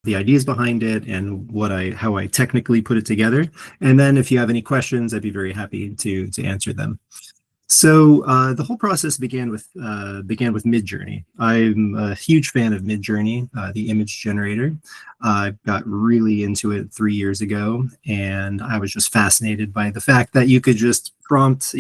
the ideas behind it and how I technically put it together. And then if you have any questions, I'd be very happy to answer them. So the whole process began with Midjourney. I'm a huge fan of Midjourney, the image generator. I got really into it 3 years ago, and I was just fascinated by the fact that you could just prompt,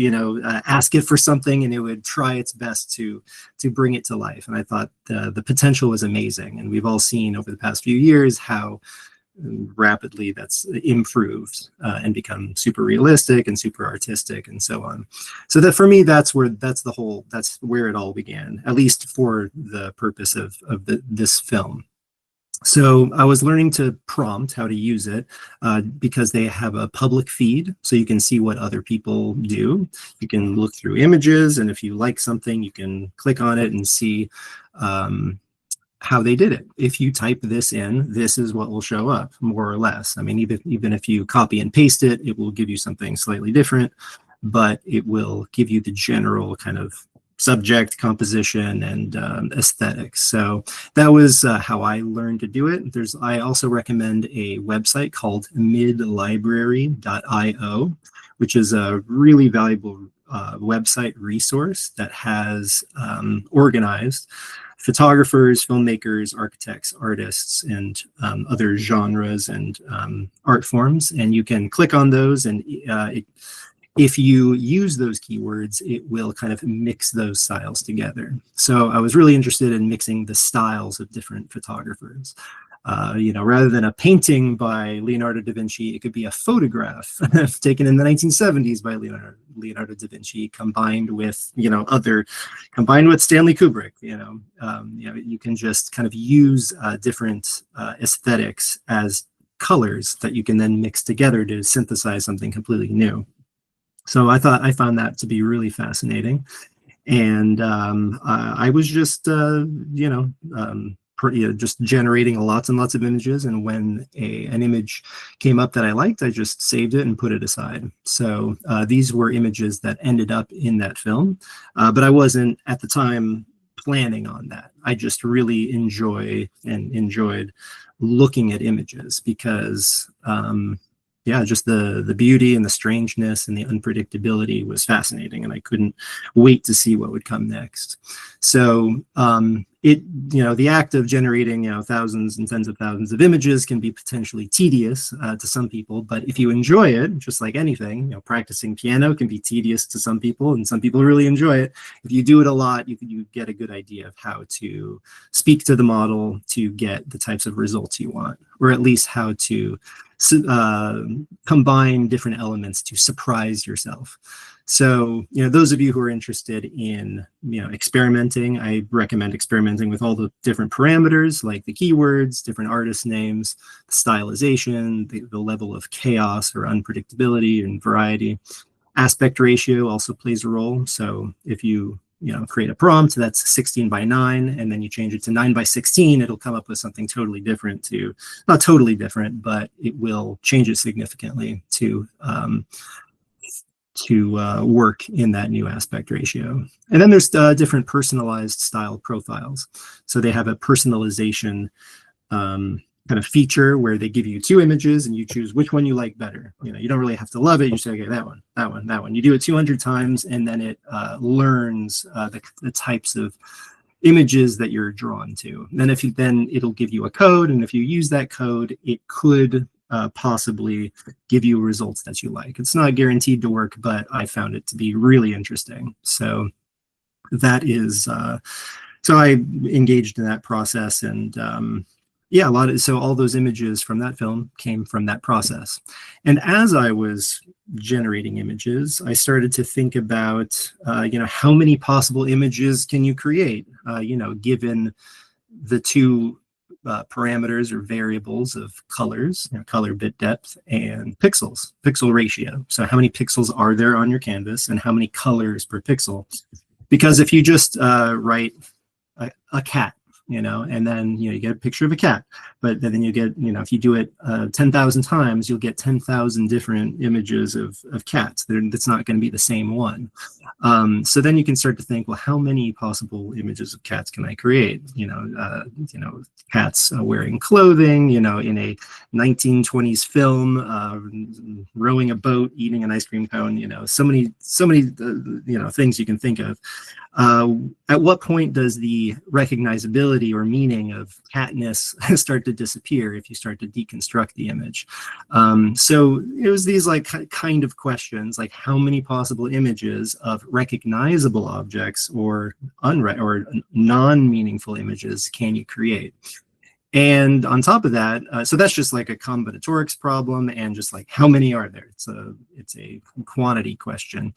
ask it for something, and it would try its best to bring it to life. And I thought the potential was amazing. And we've all seen over the past few years how rapidly that's improved and become super realistic and super artistic and so on. So that for me, that's where it all began, at least for the purpose of this film. So I was learning to prompt how to use it because they have a public feed, so you can see what other people do. You can look through images, and if you like something, you can click on it and see how they did it. If you type this in, this is what will show up, more or less. I mean, even if you copy and paste it, it will give you something slightly different, but it will give you the general kind of subject, composition, and aesthetics. So that was how I learned to do it. I also recommend a website called midlibrary.io, which is a really valuable website resource that has organized photographers, filmmakers, architects, artists, and other genres and art forms. And you can click on those, and if you use those keywords, it will kind of mix those styles together. So I was really interested in mixing the styles of different photographers. Rather than a painting by Leonardo da Vinci, it could be a photograph taken in the 1970s by Leonardo da Vinci, combined with Stanley Kubrick. You can just kind of use different aesthetics as colors that you can then mix together to synthesize something completely new. So I found that to be really fascinating, and I was just just generating lots and lots of images, and when an image came up that I liked, I just saved it and put it aside. So these were images that ended up in that film, but I wasn't at the time planning on that. I just really enjoyed looking at images because just the beauty and the strangeness and the unpredictability was fascinating, and I couldn't wait to see what would come next. So the act of generating thousands and tens of thousands of images can be potentially tedious to some people, but if you enjoy it, just like anything, practicing piano can be tedious to some people, and some people really enjoy it. If you do it a lot, you get a good idea of how to speak to the model to get the types of results you want, or at least how to combine different elements to surprise yourself. So, those of you who are interested in, experimenting, I recommend experimenting with all the different parameters, like the keywords, different artist names, the stylization, the level of chaos or unpredictability and variety. Aspect ratio also plays a role. So if you create a prompt that's 16 by 9, and then you change it to 9 by 16, it'll come up with something totally different not totally different, but it will change it significantly to work in that new aspect ratio. And then there's different personalized style profiles. So they have a personalization kind of feature where they give you 2 images and you choose which one you like better. You don't really have to love it. You say, okay, that one, that one, that one. You do it 200 times, and then it learns the types of images that you're drawn to. Then it'll give you a code, and if you use that code, it could possibly give you results that you like. It's not guaranteed to work, but I found it to be really interesting. So that is, so I engaged in that process, and so all those images from that film came from that process. And as I was generating images, I started to think about, how many possible images can you create, given the 2 parameters or variables of colors, color bit depth, and pixel ratio. So how many pixels are there on your canvas, and how many colors per pixel? Because if you just write a cat and then, you get a picture of a cat, but then you get, if you do it 10,000 times, you'll get 10,000 different images of cats. That's not going to be the same one. So then you can start to think, well, how many possible images of cats can I create? Cats wearing clothing, in a 1920s film, rowing a boat, eating an ice cream cone, so many, things you can think of. At what point does the recognizability or meaning of catness start to disappear if you start to deconstruct the image? So it was these kind of questions, like how many possible images of recognizable objects or non-meaningful images can you create? And on top of that, so that's just like a combinatorics problem, and just like how many are there? It's a quantity question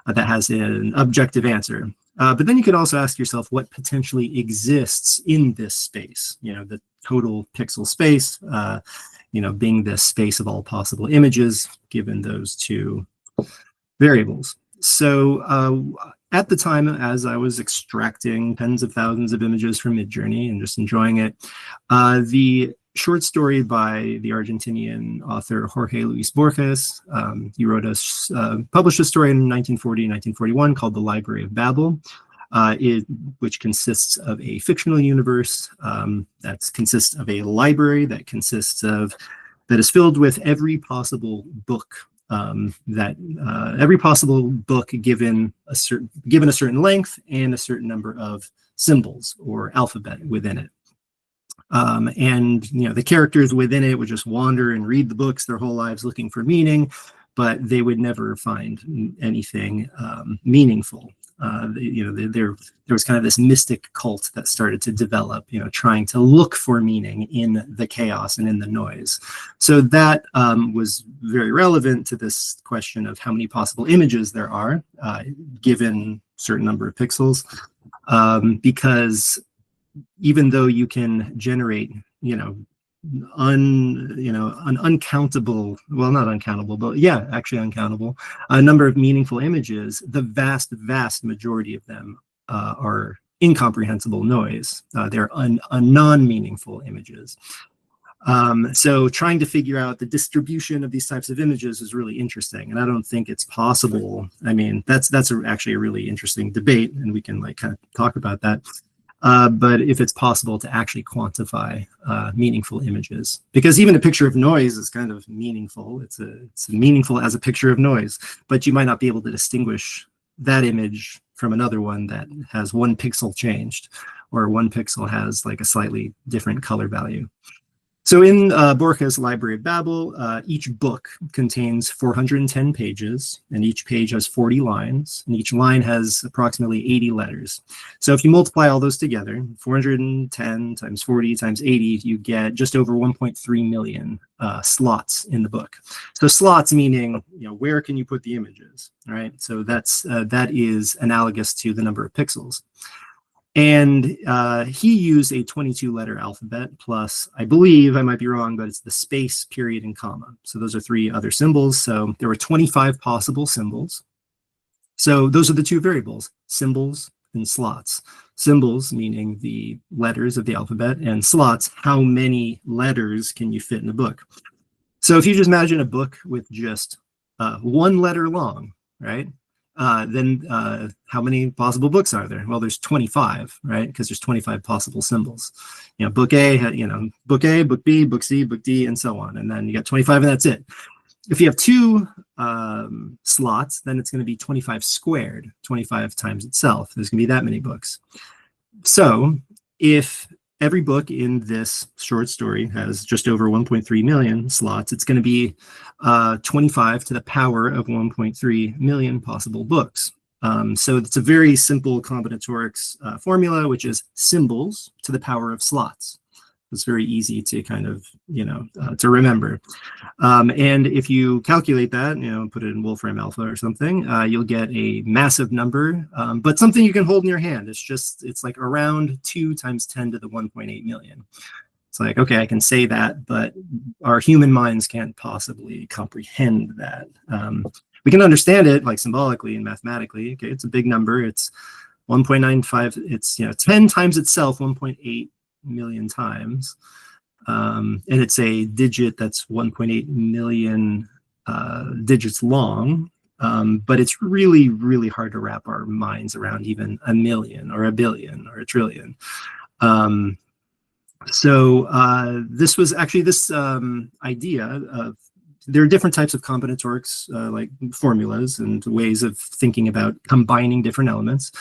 that has an objective answer. But then you could also ask yourself what potentially exists in this space, the total pixel space, being this space of all possible images given those two variables. So at the time, as I was extracting tens of thousands of images from Midjourney and just enjoying it, the short story by the Argentinian author Jorge Luis Borges, he published a story in 1940 and 1941 called The Library of Babel, which consists of a fictional universe that consists of a library that is filled with every possible book given a certain length and a certain number of symbols or alphabet within it. And the characters within it would just wander and read the books their whole lives looking for meaning, but they would never find anything meaningful. There was kind of this mystic cult that started to develop, trying to look for meaning in the chaos and in the noise. So that was very relevant to this question of how many possible images there are given a certain number of pixels, because even though you can generate, an uncountable, well, not uncountable, but yeah, actually uncountable, a number of meaningful images, the vast majority of them are incomprehensible noise. They're non-meaningful images. So trying to figure out the distribution of these types of images is really interesting, and I don't think it's possible. I mean, that's actually a really interesting debate, and we can kind of talk about that. But if it's possible to actually quantify meaningful images, because even a picture of noise is kind of meaningful. It's meaningful as a picture of noise, but you might not be able to distinguish that image from another one that has one pixel changed, or one pixel has like a slightly different color value. So in Borges' Library of Babel, each book contains 410 pages, and each page has 40 lines, and each line has approximately 80 letters. So if you multiply all those together, 410 times 40 times 80, you get just over 1.3 million slots in the book. So slots meaning, where can you put the images, right? So that is analogous to the number of pixels. And he used a 22-letter alphabet plus, I believe, I might be wrong, but it's the space, period, and comma. So those are three other symbols. So there were 25 possible symbols. So those are the two variables, symbols and slots. Symbols meaning the letters of the alphabet, and slots, how many letters can you fit in a book? So if you just imagine a book with just one letter long, right? Then how many possible books are there? Well, there's 25, right? Because there's 25 possible symbols. Book A, book A, book B, book C, book D, and so on. And then you got 25, and that's it. If you have two slots, then it's going to be 25 squared, 25 times itself. There's going to be that many books. So if every book in this short story has just over 1.3 million slots, it's going to be 25 to the power of 1.3 million possible books. So it's a very simple combinatorics formula, which is symbols to the power of slots. It's very easy to kind of, to remember. And if you calculate that, put it in Wolfram Alpha or something, you'll get a massive number, but something you can hold in your hand. It's like around 2 times 10 to the 1.8 million. It's like, okay, I can say that, but our human minds can't possibly comprehend that. We can understand it like symbolically and mathematically. Okay, it's a big number. It's 1.95. It's 10 times itself, 1.8 million times. And it's a digit that's 1.8 million digits long. But it's really, really hard to wrap our minds around even a million or a billion or a trillion. This was actually this idea of, there are different types of combinatorics, like formulas and ways of thinking about combining different elements.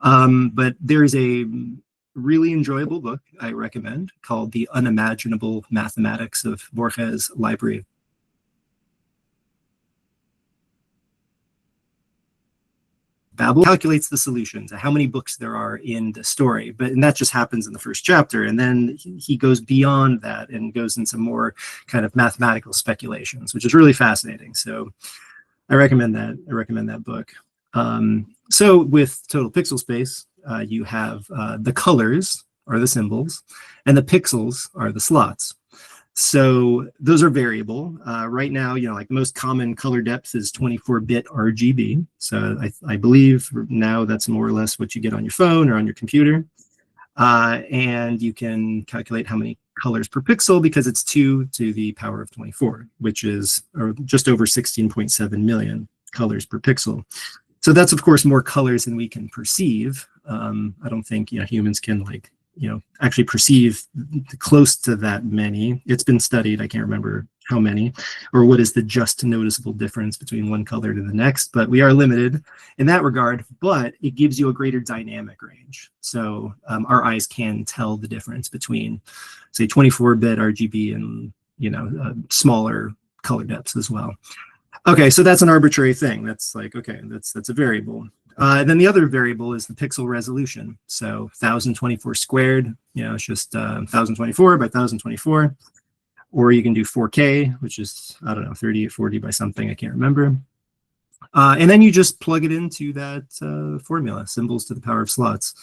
But there's a really enjoyable book I recommend called The Unimaginable Mathematics of Borges' Library. Babel calculates the solution to how many books there are in the story, and that just happens in the first chapter. And then he goes beyond that and goes into more kind of mathematical speculations, which is really fascinating. So I recommend that. I recommend that book. So with total pixel space, you have the colors are the symbols, and the pixels are the slots. So those are variable. Right now, like the most common color depth is 24-bit RGB. So I believe now that's more or less what you get on your phone or on your computer. And you can calculate how many colors per pixel because it's 2 to the power of 24, which is just over 16.7 million colors per pixel. So that's, of course, more colors than we can perceive. I don't think humans can actually perceive close to that many. It's been studied. I can't remember how many or what is the just noticeable difference between one color to the next, but we are limited in that regard, but it gives you a greater dynamic range. So our eyes can tell the difference between, say, 24-bit RGB and, smaller color depths as well. Okay, so that's an arbitrary thing. That's like, okay, that's a variable. Then the other variable is the pixel resolution. So 1024 squared, it's just 1024 by 1024. Or you can do 4K, which is, I don't know, 3840 by something, I can't remember. And then you just plug it into that formula, symbols to the power of slots,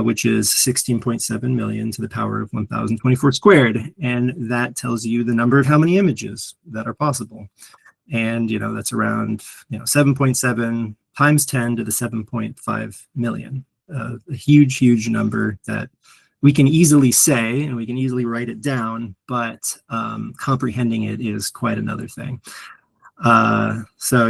which is 16.7 million to the power of 1024 squared. And that tells you the number of how many images that are possible. And, that's around, 7.7 times 10 to the 7.5 million. A huge, huge number that we can easily say, and we can easily write it down, but comprehending it is quite another thing. So,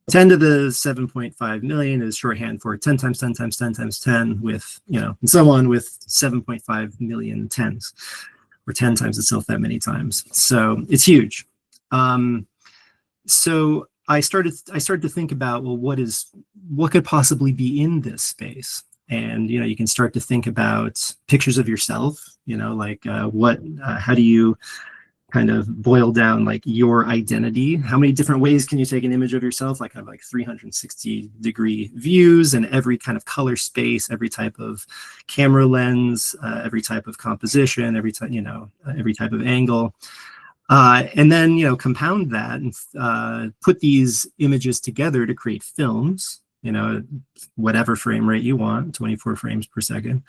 10 to the 7.5 million is shorthand for 10 times 10 times 10 times 10 with, and so on with 7.5 million tens, or 10 times itself that many times. So it's huge. So I started to think about, well, what could possibly be in this space? And, you can start to think about pictures of yourself, how do you kind of boil down like your identity? How many different ways can you take an image of yourself? Like kind of like 360-degree views and every kind of color space, every type of camera lens, every type of composition, every type of angle. And then, compound that and put these images together to create films, whatever frame rate you want, 24 frames per second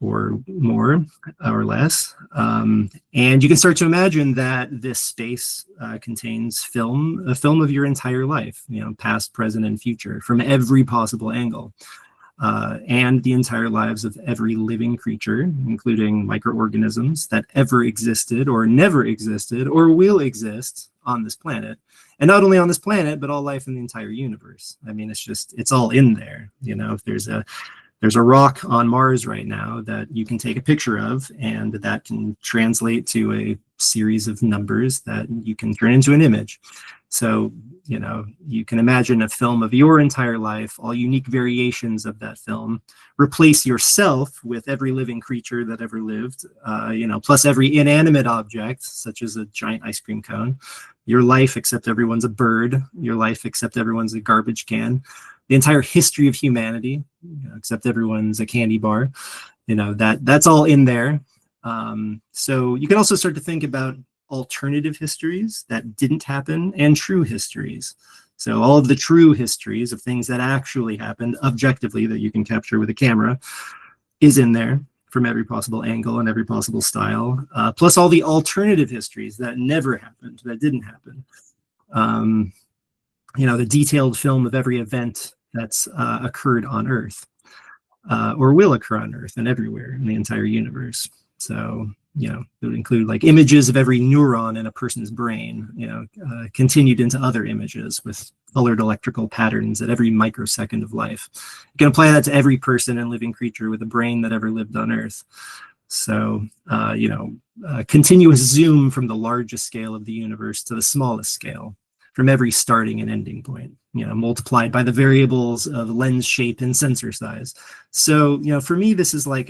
or more or less. And you can start to imagine that this space contains a film of your entire life, past, present, and future from every possible angle. And the entire lives of every living creature, including microorganisms that ever existed or never existed or will exist on this planet. And not only on this planet, but all life in the entire universe. I mean, it's all in there. If there's a rock on Mars right now that you can take a picture of, and that can translate to a series of numbers that you can turn into an image. So, you can imagine a film of your entire life, all unique variations of that film, replace yourself with every living creature that ever lived, plus every inanimate object, such as a giant ice cream cone, your life except everyone's a bird, your life except everyone's a garbage can, the entire history of humanity, except everyone's a candy bar, that's all in there. So you can also start to think about alternative histories that didn't happen and true histories. So all of the true histories of things that actually happened objectively that you can capture with a camera is in there from every possible angle and every possible style, plus all the alternative histories that never happened, that didn't happen. The detailed film of every event that's occurred on Earth or will occur on Earth and everywhere in the entire universe. So, it would include like images of every neuron in a person's brain, continued into other images with colored electrical patterns at every microsecond of life. You can apply that to every person and living creature with a brain that ever lived on Earth. So, continuous zoom from the largest scale of the universe to the smallest scale, from every starting and ending point, multiplied by the variables of lens shape and sensor size. So, for me, this is like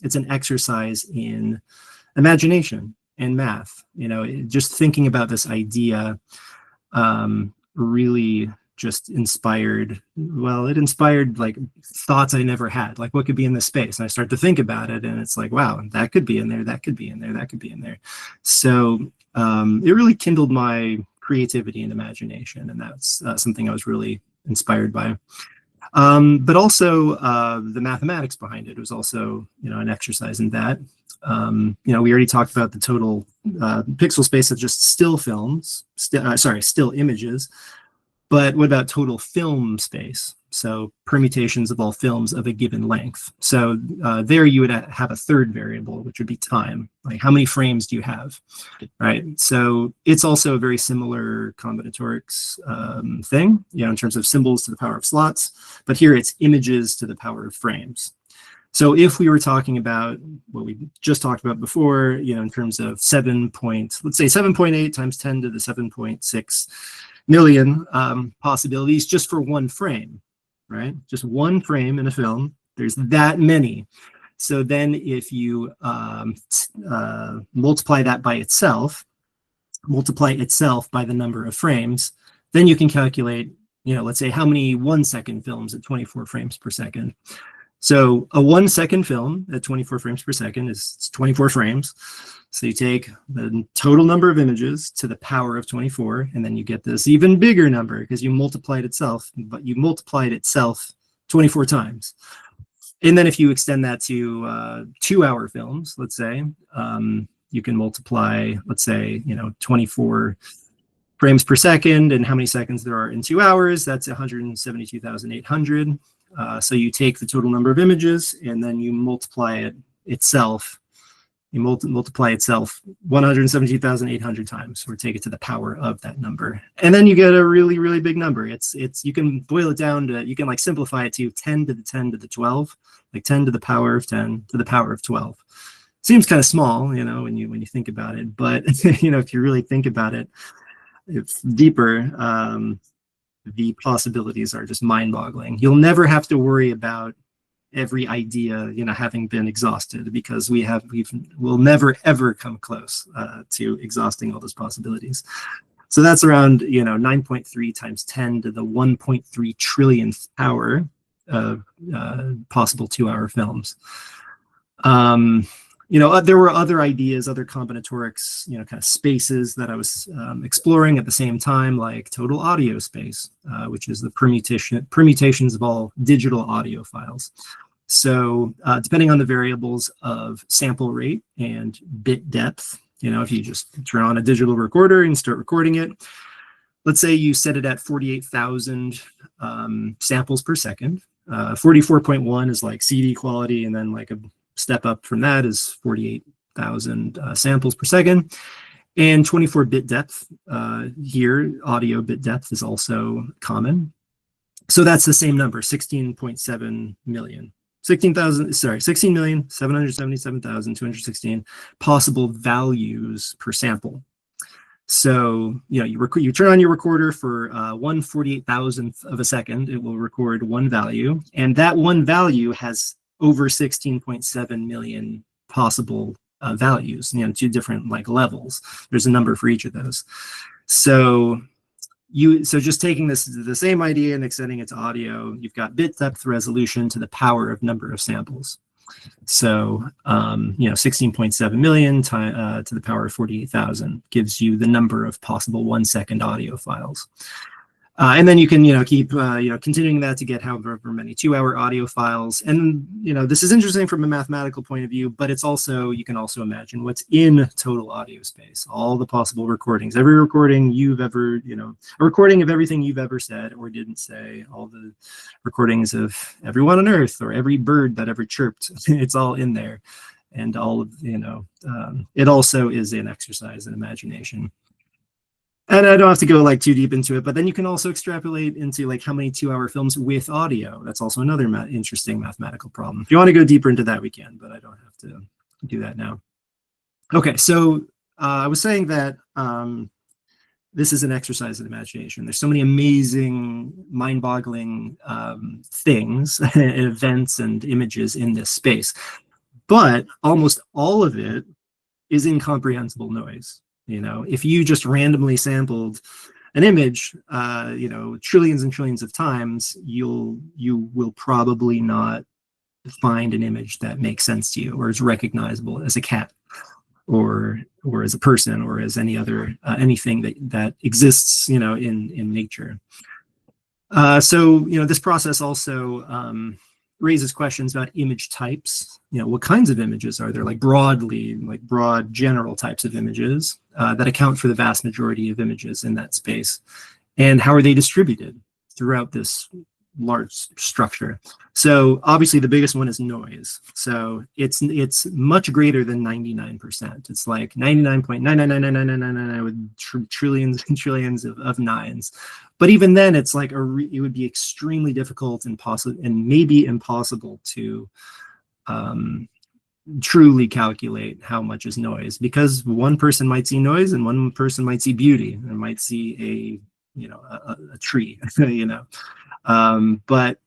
it's an exercise in imagination and math. Just thinking about this idea really just inspired like thoughts I never had, like what could be in this space. And I start to think about it, and it's like, wow, that could be in there, that could be in there, that could be in there. So it really kindled my creativity and imagination, and that's something I was really inspired by. But also the mathematics behind it was also, an exercise in that. We already talked about the total pixel space of just still films, still images. But what about total film space? So permutations of all films of a given length. So there you would have a third variable, which would be time. Like how many frames do you have, right? So it's also a very similar combinatorics thing, in terms of symbols to the power of slots. But here it's images to the power of frames. So if we were talking about what we just talked about before, in terms of let's say 7.8 times 10 to the 7.6 million possibilities just for one frame, right? Just one frame in a film, there's that many. So then if you multiply that by itself, multiply itself by the number of frames, then you can calculate, let's say how many 1 second films at 24 frames per second. So a 1 second film at 24 frames per second is 24 frames. So you take the total number of images to the power of 24, and then you get this even bigger number because you multiplied itself, but you multiplied itself 24 times. And then if you extend that to 2-hour films, let's say, you can multiply, let's say, 24 frames per second, and how many seconds there are in 2 hours, that's 172,800. So you take the total number of images, and then you multiply itself. You multiply itself 172,800 times, or take it to the power of that number, and then you get a really, really big number. It's you can boil it down to, you can like simplify it to 10 to the 10 to the 12, like 10 to the power of 10 to the power of 12. Seems kind of small, when you think about it, but if you really think about it, it's deeper. The possibilities are just mind-boggling. You'll never have to worry about every idea, having been exhausted, because we'll never ever come close to exhausting all those possibilities. So that's around 9.3 times 10 to the 1.3 trillionth power of possible 2-hour films. There were other ideas, other combinatorics, kind of spaces that I was exploring at the same time, like total audio space, which is the permutations of all digital audio files. So depending on the variables of sample rate and bit depth, if you just turn on a digital recorder and start recording it, let's say you set it at 48,000 samples per second. 44.1 is like CD quality, and then like a step up from that is 48,000 samples per second. And 24-bit depth, here audio bit depth is also common. So that's the same number, 16.7 million. 16,777,216 possible values per sample. So, you turn on your recorder for 1/48,000th of a second, it will record one value, and that one value has over 16.7 million possible values, 2 different levels. There's a number for each of those. So just taking the same idea and extending it to audio, you've got bit depth resolution to the power of number of samples. So 16.7 million to the power of 48,000 gives you the number of possible 1 second audio files. And then you can, keep, continuing that to get however many 2-hour audio files. And, this is interesting from a mathematical point of view, but it's also, you can also imagine what's in total audio space, all the possible recordings, every recording you've ever, a recording of everything you've ever said or didn't say, all the recordings of everyone on Earth or every bird that ever chirped, it's all in there. And all of, it also is an exercise in imagination. And I don't have to go like too deep into it, but then you can also extrapolate into like how many 2-hour films with audio. That's also another interesting mathematical problem. If you want to go deeper into that, we can, but I don't have to do that now. Okay, so I was saying that this is an exercise in imagination. There's so many amazing, mind-boggling things, events, and images in this space, but almost all of it is incomprehensible noise. If you just randomly sampled an image, trillions and trillions of times, you will probably not find an image that makes sense to you or is recognizable as a cat or as a person or as any other anything that exists in nature. So this process also raises questions about image types. What kinds of images are there? Like broad general types of images that account for the vast majority of images in that space, and how are they distributed throughout this large structure? So obviously the biggest one is noise. So it's much greater than 99%. It's like 99.9999999 with trillions and trillions of nines. But even then, it's like it would be extremely difficult and maybe impossible to truly calculate how much is noise, because one person might see noise and one person might see beauty and might see a tree, but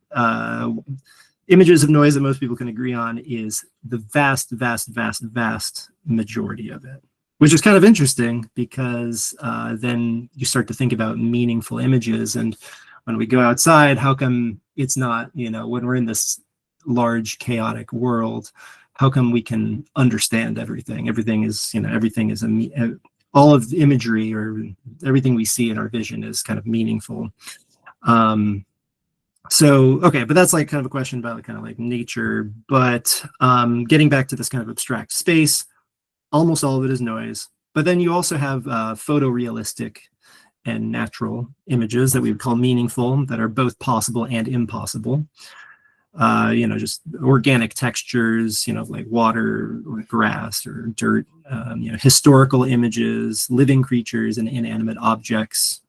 images of noise that most people can agree on is the vast, vast, vast, vast majority of it, which is kind of interesting because then you start to think about meaningful images. And when we go outside, how come it's not, when we're in this large chaotic world, how come we can understand everything? Everything is all of the imagery or everything we see in our vision is kind of meaningful. So, okay, but that's like kind of a question about kind of like nature, but getting back to this kind of abstract space, almost all of it is noise. But then you also have photorealistic and natural images that we would call meaningful, that are both possible and impossible. Just organic textures, like water or grass or dirt, historical images, living creatures and inanimate objects,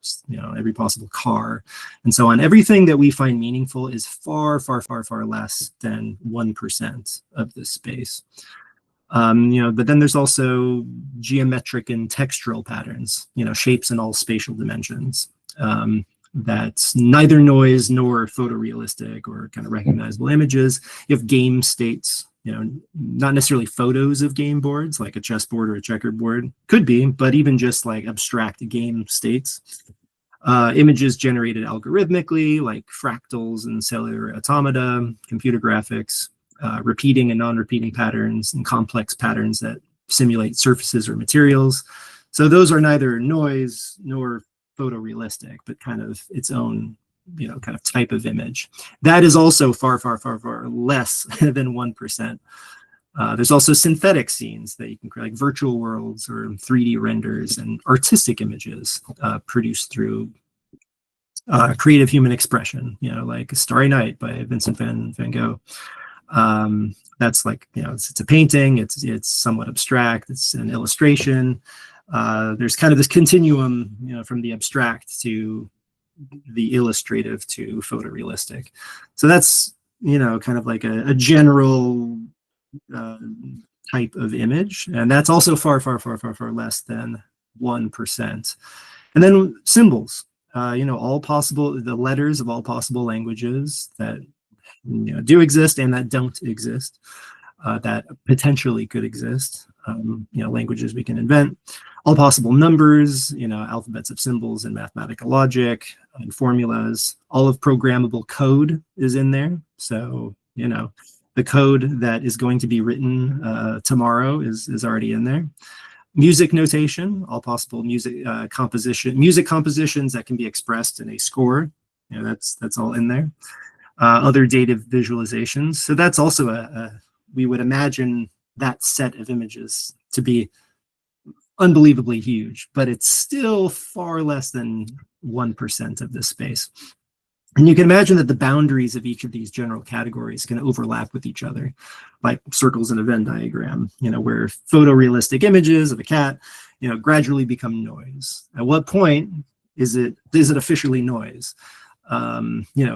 every possible car and so on. Everything that we find meaningful is far, far, far, far less than 1% of this space. But then there's also geometric and textural patterns, shapes in all spatial dimensions. That's neither noise nor photorealistic or kind of recognizable images. You have game states, not necessarily photos of game boards, like a chessboard or a checkerboard, could be, but even just like abstract game states. Images generated algorithmically, like fractals and cellular automata, computer graphics, repeating and non-repeating patterns, and complex patterns that simulate surfaces or materials. So those are neither noise nor photorealistic, but kind of its own, kind of type of image. That is also far, far, far, far less than 1%. There's also synthetic scenes that you can create, like virtual worlds or 3D renders and artistic images produced through creative human expression, like Starry Night by Vincent van Gogh. That's like, it's a painting, it's somewhat abstract, it's an illustration. There's kind of this continuum, from the abstract to the illustrative to photorealistic. So that's, kind of like a general type of image. And that's also far, far, far, far, far less than 1%. And then symbols, the letters of all possible languages that do exist and that don't exist, that potentially could exist. Languages we can invent, all possible numbers, alphabets of symbols and mathematical logic and formulas. All of programmable code is in there. So, the code that is going to be written tomorrow is already in there. Music notation, all possible music compositions that can be expressed in a score. That's all in there. Other data visualizations. So that's also we would imagine that set of images to be unbelievably huge, but it's still far less than 1% of this space. And you can imagine that the boundaries of each of these general categories can overlap with each other, like circles in a Venn diagram, where photorealistic images of a cat, gradually become noise. At what point is it officially noise?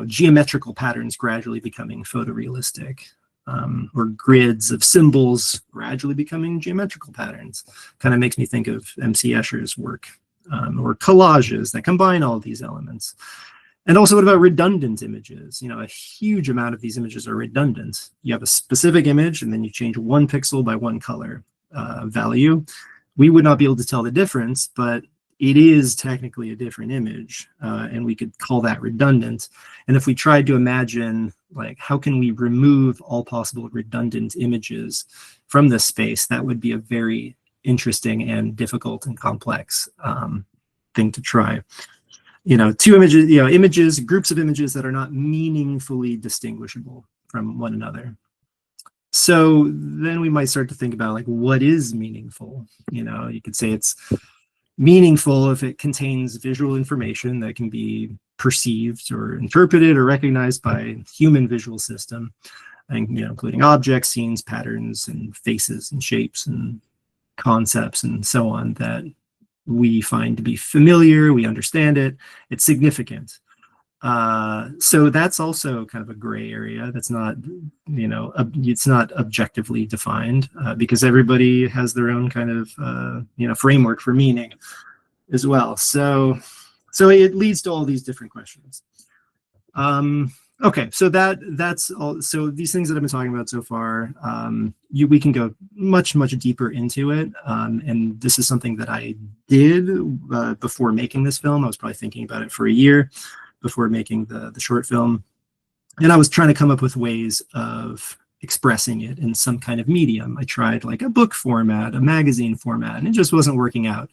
Geometrical patterns gradually becoming photorealistic, or grids of symbols gradually becoming geometrical patterns. Kind of makes me think of M.C. Escher's work, or collages that combine all of these elements. And also, what about redundant images? A huge amount of these images are redundant. You have a specific image, and then you change one pixel by one color value. We would not be able to tell the difference, but it is technically a different image, and we could call that redundant. And if we tried to imagine, like, how can we remove all possible redundant images from this space, that would be a very interesting and difficult and complex thing to try. Two images, groups of images that are not meaningfully distinguishable from one another. So then we might start to think about, like, what is meaningful? You could say it's meaningful if it contains visual information that can be perceived or interpreted or recognized by human visual system, and including objects, scenes, patterns, and faces and shapes and concepts and so on, that we find to be familiar, we understand it, it's significant. So that's also kind of a gray area. That's not, it's not objectively defined, because everybody has their own kind of, framework for meaning as well. So it leads to all these different questions. Okay, so that's all. So these things that I've been talking about so far, we can go much deeper into it, and this is something that I did before making this film. I was probably thinking about it for a year before making the short film, and I was trying to come up with ways of expressing it in some kind of medium. I tried like a book format, a magazine format, and it just wasn't working out.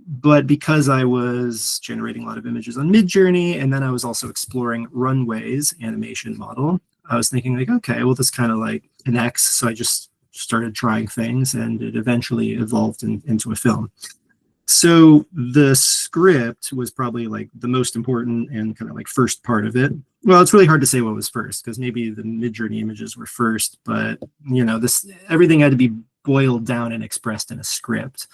But because I was generating a lot of images on Midjourney, and then I was also exploring Runway's animation model, I was thinking, like, okay, well, this kind of like connects. So I just started trying things, and it eventually evolved into a film. So the script was probably like the most important and kind of like first part of it. Well, it's really hard to say what was first, because maybe the Midjourney images were first, but everything had to be boiled down and expressed in a script.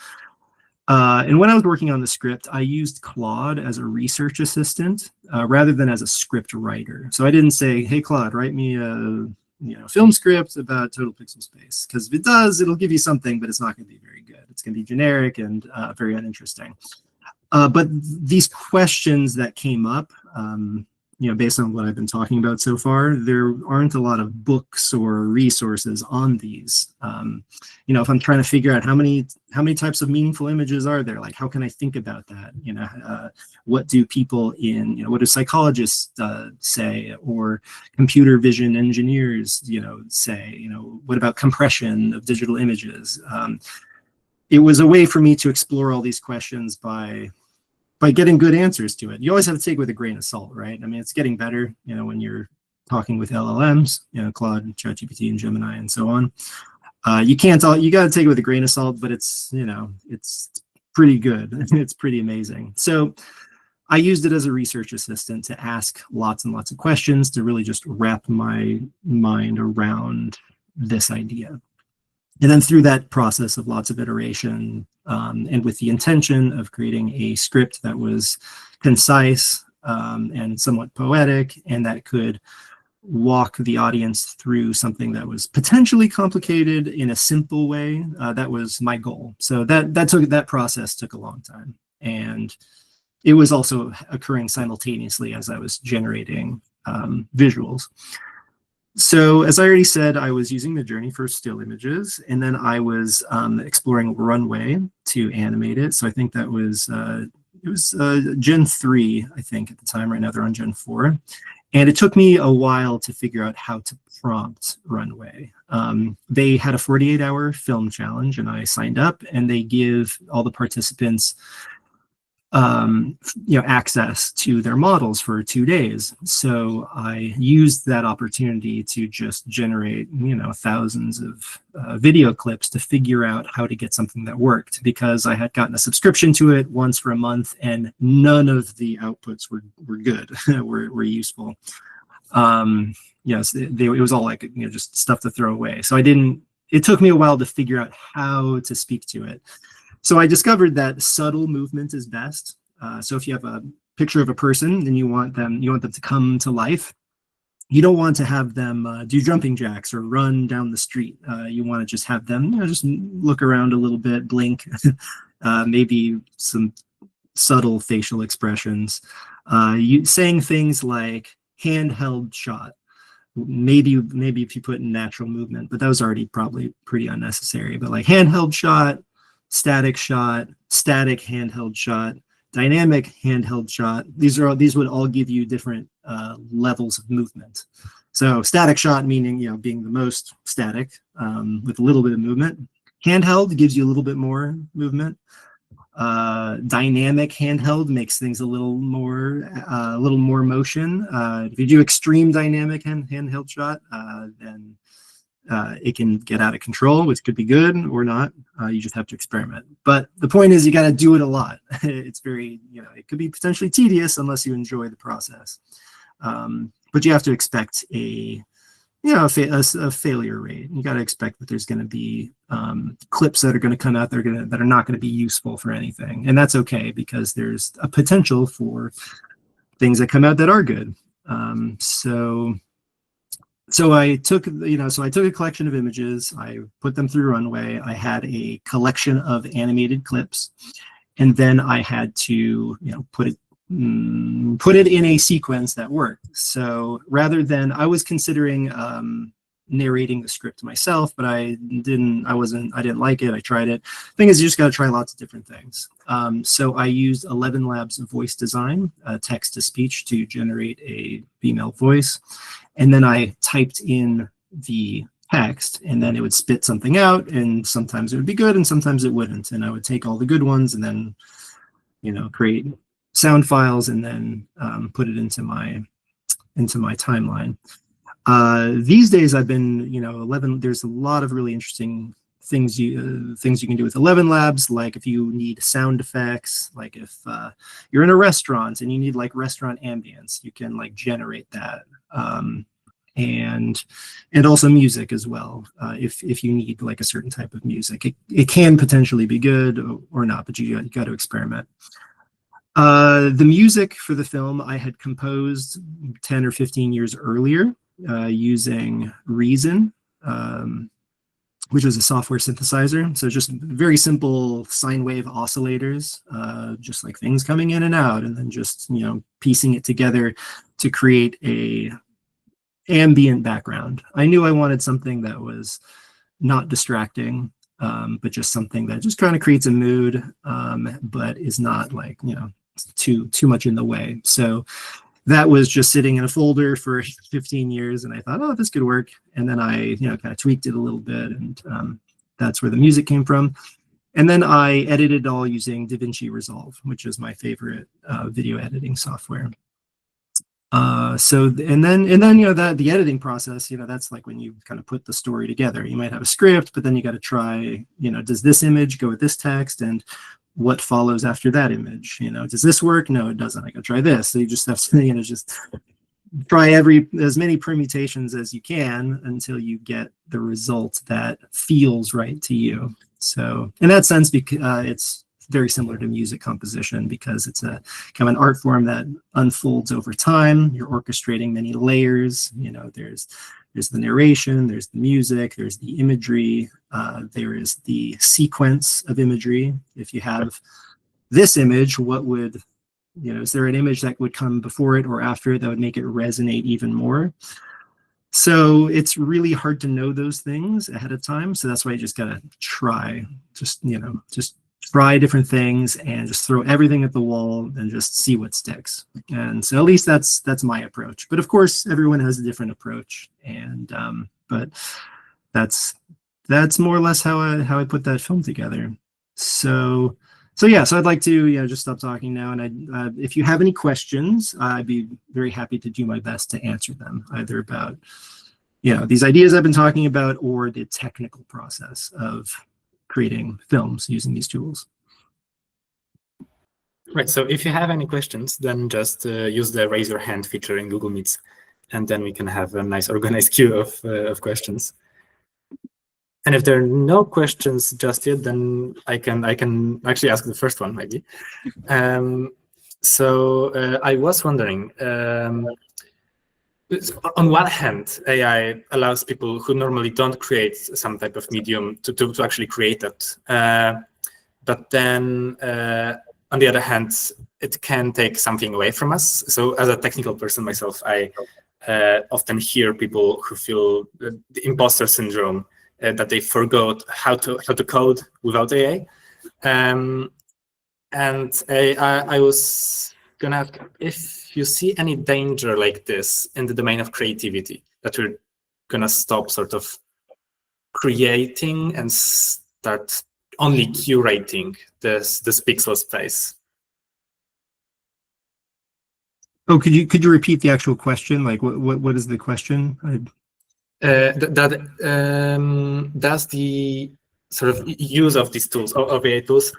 And when I was working on the script, I used Claude as a research assistant rather than as a script writer. So I didn't say, hey, Claude, write me a film script about total pixel space, because if it does, it'll give you something, but it's not going to be very good. It's going to be generic and very uninteresting. But these questions that came up, based on what I've been talking about so far, there aren't a lot of books or resources on these. If I'm trying to figure out how many types of meaningful images are there, like, how can I think about that? What do people what do psychologists say, or computer vision engineers, say? What about compression of digital images? It was a way for me to explore all these questions by getting good answers to it. You always have to take it with a grain of salt, right? I mean, it's getting better, when you're talking with LLMs, Claude, ChatGPT, and Gemini, and so on. You got to take it with a grain of salt, but it's pretty good. It's pretty amazing. So I used it as a research assistant to ask lots and lots of questions to really just wrap my mind around this idea. And then through that process of lots of iteration, and with the intention of creating a script that was concise and somewhat poetic, and that could walk the audience through something that was potentially complicated in a simple way, that was my goal. So that process took a long time, and it was also occurring simultaneously as I was generating visuals. So as I already said, I was using Midjourney for still images, and then I was exploring Runway to animate it. So I think that was Gen 3, I think, at the time. Right now they're on Gen 4. And it took me a while to figure out how to prompt Runway. They had a 48-hour film challenge, and I signed up, and they give all the participants access to their models for 2 days. So I used that opportunity to just generate, thousands of video clips to figure out how to get something that worked, because I had gotten a subscription to it once for a month and none of the outputs were good, were useful. Yes, it was all like, just stuff to throw away. So it took me a while to figure out how to speak to it. So I discovered that subtle movement is best. So if you have a picture of a person and you want them to come to life, you don't want to have them do jumping jacks or run down the street. You want to just have them, just look around a little bit, blink, maybe some subtle facial expressions. Saying things like handheld shot. Maybe if you put in natural movement, but that was already probably pretty unnecessary. But like handheld shot, static handheld shot, dynamic handheld shot. These would all give you different levels of movement. So static shot meaning being the most static with a little bit of movement. Handheld gives you a little bit more movement. Dynamic handheld makes things a little more motion. If you do extreme dynamic handheld shot, then it can get out of control, which could be good or not. You just have to experiment. But the point is, you got to do it a lot. It's very, it could be potentially tedious unless you enjoy the process. But you have to expect a failure rate. You got to expect that there's going to be clips that are going to come out that are not going to be useful for anything, and that's okay, because there's a potential for things that come out that are good. So I took a collection of images, I put them through Runway, I had a collection of animated clips, and then I had to, put it in a sequence that worked. So rather than, I was considering narrating the script myself, but I didn't like it. I tried it. Thing is, you just got to try lots of different things. So I used 11 Labs voice design, text to speech, to generate a female voice. And then I typed in the text, and then it would spit something out, and sometimes it would be good and sometimes it wouldn't. And I would take all the good ones and then, create sound files and then put it into my timeline. These days I've been, there's a lot of really interesting things you can do with 11 Labs, like if you need sound effects, like if you're in a restaurant and you need like restaurant ambience, you can like generate that. And also music as well. If you need like a certain type of music, it can potentially be good or not, but you got to experiment. The music for the film I had composed 10 or 15 years earlier using Reason, which was a software synthesizer. So just very simple sine wave oscillators, just like things coming in and out, and then just, piecing it together to create a ambient background. I knew I wanted something that was not distracting, but just something that just kind of creates a mood, but is not like, too much in the way. So that was just sitting in a folder for 15 years, and I thought, oh, this could work. And then I, kind of tweaked it a little bit, and that's where the music came from. And then I edited it all using DaVinci Resolve, which is my favorite video editing software. And then the editing process, that's like when you kind of put the story together. You might have a script, but then you got to try, does this image go with this text, and what follows after that image? Does this work? No, it doesn't. I got to try this. So you just have to, just try as many permutations as you can until you get the result that feels right to you. So in that sense, it's very similar to music composition, because it's a kind of an art form that unfolds over time. You're orchestrating many layers. There's the narration, there's the music, there's the imagery, there is the sequence of imagery. If you have this image, what would, is there an image that would come before it or after it that would make it resonate even more? So it's really hard to know those things ahead of time. So that's why you just gotta try, just try different things and just throw everything at the wall and just see what sticks. And so at least that's my approach. But of course, everyone has a different approach. And but that's more or less how I put that film together. So So yeah, so I'd like to just stop talking now, and if you have any questions, I'd be very happy to do my best to answer them, either about these ideas I've been talking about or the technical process of creating films using these tools. Right. So if you have any questions, then just use the raise your hand feature in Google Meets, and then we can have a nice organized queue of questions. And if there are no questions just yet, then I can actually ask the first one maybe. So I was wondering, on one hand, AI allows people who normally don't create some type of medium to actually create that. But then on the other hand, it can take something away from us. So as a technical person myself, I often hear people who feel the imposter syndrome, that they forgot how to code without AI. And I was gonna ask if you see any danger like this in the domain of creativity, that we're gonna stop sort of creating and start only curating this pixel space. Oh, could you repeat the actual question? Like, what is the question? Does the sort of use of these tools, of AI tools,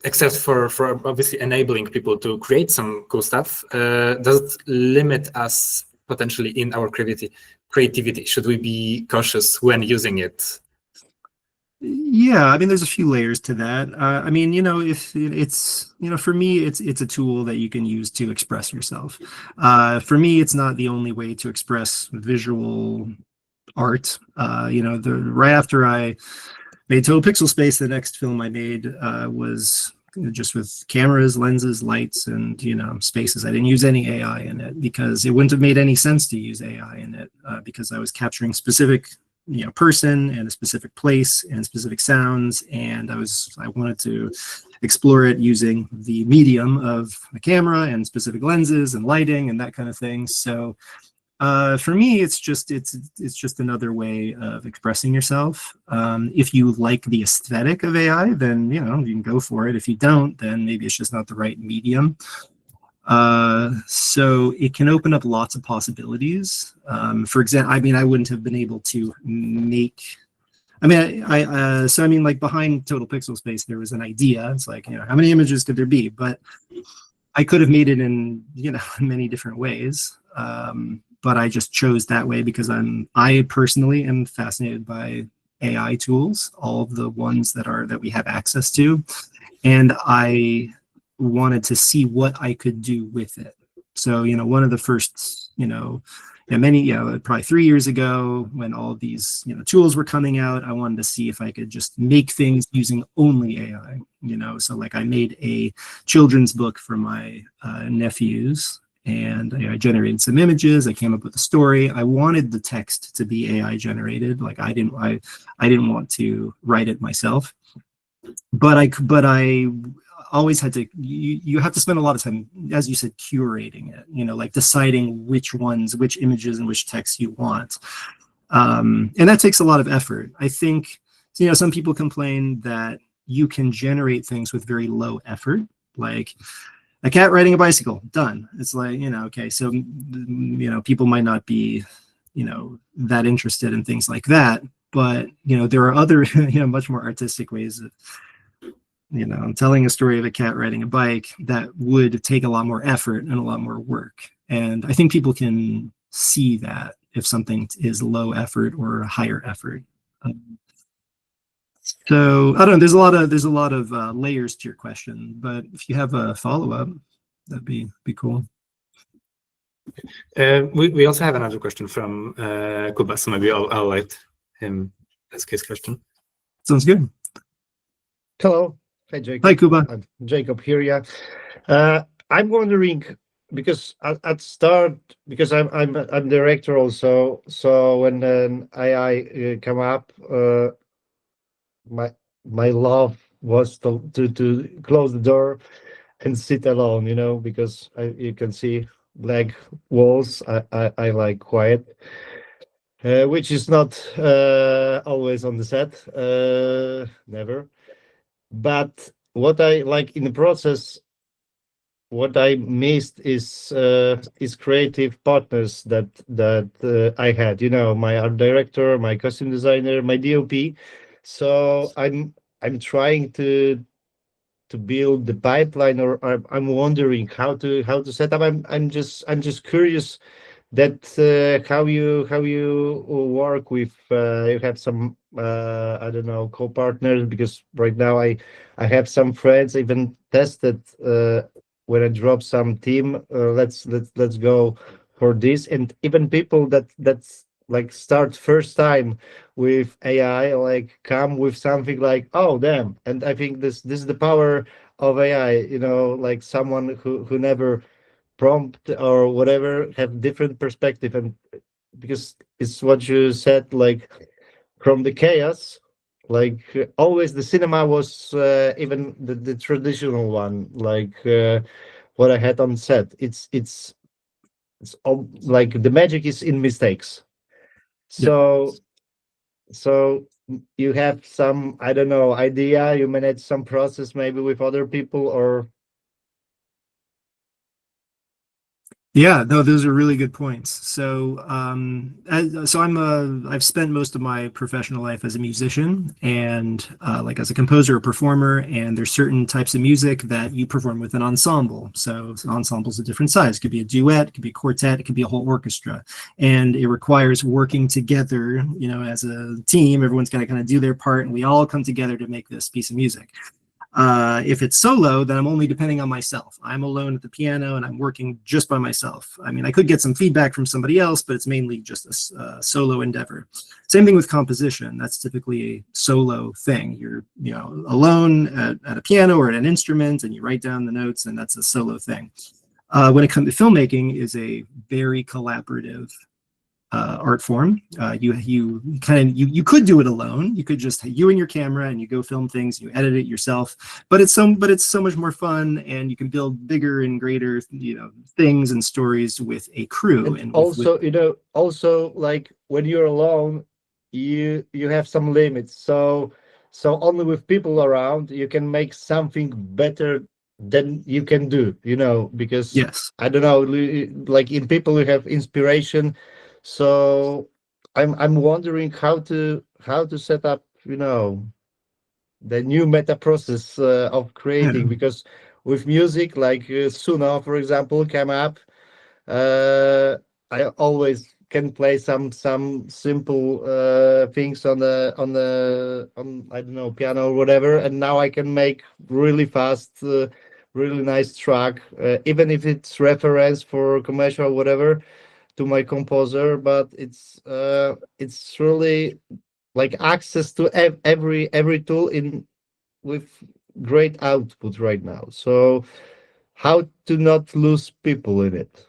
except for obviously enabling people to create some cool stuff, does it limit us potentially in our creativity? Should we be cautious when using it? Yeah, I mean, there's a few layers to that. I mean, if it's, for me, it's a tool that you can use to express yourself. For me, it's not the only way to express visual art. Right after I made Total Pixel Space, the next film I made was just with cameras, lenses, lights, and spaces. I didn't use any AI in it because it wouldn't have made any sense to use AI in it because I was capturing specific person and a specific place and specific sounds, and I wanted to explore it using the medium of a camera and specific lenses and lighting and that kind of thing. So for me, it's just another way of expressing yourself. If you like the aesthetic of AI, then you can go for it. If you don't, then maybe it's just not the right medium. So it can open up lots of possibilities. For example, I mean, I wouldn't have been able to make. I mean, like behind Total Pixel Space, there was an idea. It's like, how many images could there be? But I could have made it in, many different ways. But I just chose that way because I personally am fascinated by AI tools, all of the ones that we have access to, and I wanted to see what I could do with it. So, one of the first, probably 3 years ago when all of these, tools were coming out, I wanted to see if I could just make things using only AI, so like I made a children's book for my nephews, and I generated some images. I came up with a story. I wanted the text to be AI generated. Like I didn't want to write it myself, but I always had to, you have to spend a lot of time, as you said, curating it, like deciding which images and which text you want. And that takes a lot of effort. I think, some people complain that you can generate things with very low effort, like a cat riding a bicycle, done. It's like, okay, so, people might not be, that interested in things like that, but, there are other, much more artistic ways of, telling a story of a cat riding a bike that would take a lot more effort and a lot more work. And I think people can see that if something is low effort or higher effort. So I don't know. There's a lot of layers to your question, but if you have a follow-up, that'd be cool. We also have another question from Kuba, so maybe I'll let him ask his question. Sounds good. Hello. Hi, Jacob. Hi, Kuba. I'm Jacob here. Yeah, I'm wondering because at start, because I'm director also. So when an AI come up, my love was to close the door and sit alone. Because you can see blank walls. I like quiet, which is not always on the set. Never. but what I like in the process, what I missed is creative partners that I had. You know, my art director, my costume designer, my DOP. So I'm trying to build the pipeline, or I'm wondering how to set up. I'm just curious that how you work with you have some I don't know, co-partners, because right now I have some friends even tested when I drop some team, let's go for this, and even people that's like start first time with AI, like come with something like, oh damn. And I think this is the power of AI, you know, like someone who never prompt or whatever have different perspective. And because it's what you said, like from the chaos, like always the cinema was even the traditional one, like what I had on set, it's all, like the magic is in mistakes. Yeah. So you have some, I don't know, idea, you manage some process maybe with other people, or Yeah, no, those are really good points. So, I've spent most of my professional life as a musician and like as a composer or performer. And there's certain types of music that you perform with an ensemble. So, ensembles of different size. It could be a duet, it could be a quartet, it could be a whole orchestra, and it requires working together. You know, as a team, everyone's got to kind of do their part, and we all come together to make this piece of music. If it's solo, then I'm only depending on myself. I'm alone at the piano and I'm working just by myself. I mean, I could get some feedback from somebody else, but it's mainly just a solo endeavor. Same thing with composition. That's typically a solo thing. You're, you know, alone at a piano or at an instrument, and you write down the notes, and that's a solo thing. When it comes to filmmaking, is a very collaborative art form. You kind of you could do it alone. You could just you and your camera, and you go film things. You edit it yourself, but it's so much more fun, and you can build bigger and greater, you know, things and stories with a crew. and And also, you know, also like when you're alone, you have some limits. So only with people around you can make something better than you can do, you know, because yes, I don't know, like in people you have inspiration. So I'm wondering how to set up, you know, the new meta process of yeah, creating, because with music like Suno, for example, came up. uh, I always can play some simple things on I don't know, piano or whatever, and now I can make really fast, really nice track, even if it's reference for commercial or whatever to my composer. But it's really like access to every tool in with great output right now. So how to not lose people in it?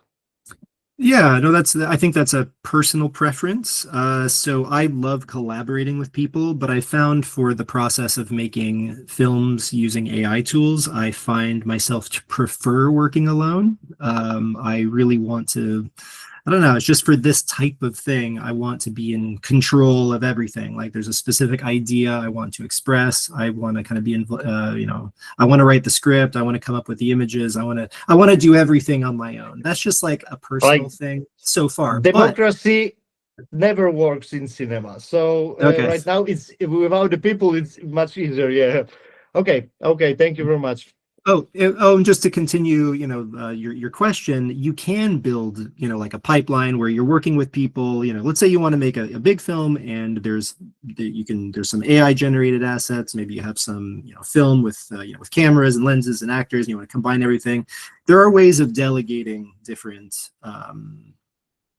yeah. No, I think that's a personal preference. So I love collaborating with people, but I found for the process of making films using AI tools, I find myself to prefer working alone. I really want to, I don't know. It's just for this type of thing, I want to be in control of everything. Like there's a specific idea I want to express. I want to kind of be in, you know, I want to write the script. I want to come up with the images. I want to do everything on my own. That's just like a personal Like thing so far. But democracy never works in cinema. So okay. right now it's without the people, it's much easier. Yeah. Okay. Thank you very much. And just to continue, you know, your question, you can build, you know, like a pipeline where you're working with people. You know, let's say you want to make a big film, and there's some AI generated assets. Maybe you have some, you know, film with you know, with cameras and lenses and actors, and you want to combine everything. There are ways of delegating different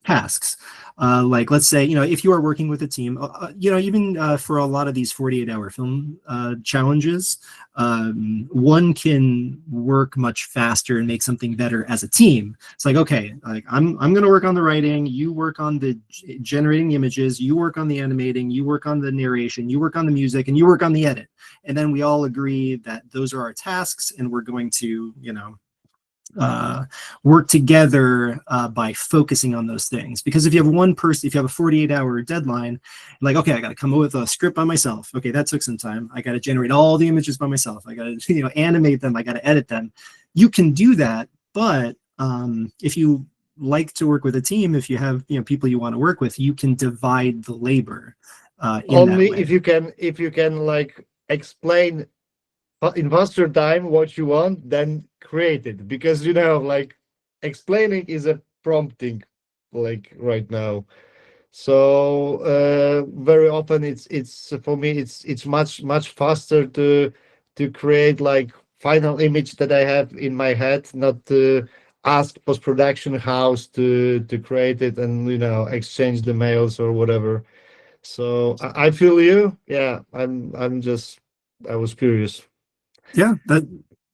tasks. Like, let's say, you know, if you are working with a team, you know, even for a lot of these 48-hour film challenges, one can work much faster and make something better as a team. It's like, okay, like I'm going to work on the writing, you work on the generating the images, you work on the animating, you work on the narration, you work on the music, and you work on the edit. And then we all agree that those are our tasks, and we're going to, you know, work together by focusing on those things. Because if you have one person, if you have a 48-hour deadline, like, okay, I got to come up with a script by myself. Okay, that took some time. I got to generate all the images by myself. I got to, animate them. I got to edit them. You can do that, but if you like to work with a team, if you have, people you want to work with, you can divide the labor. Only if you can like explain in faster time what you want, then create it, because like explaining is a prompting like right now. So very often it's for me it's much faster to create like final image that I have in my head, not to ask post-production house to create it and exchange the mails or whatever. So I feel you. Yeah, I was curious. Yeah,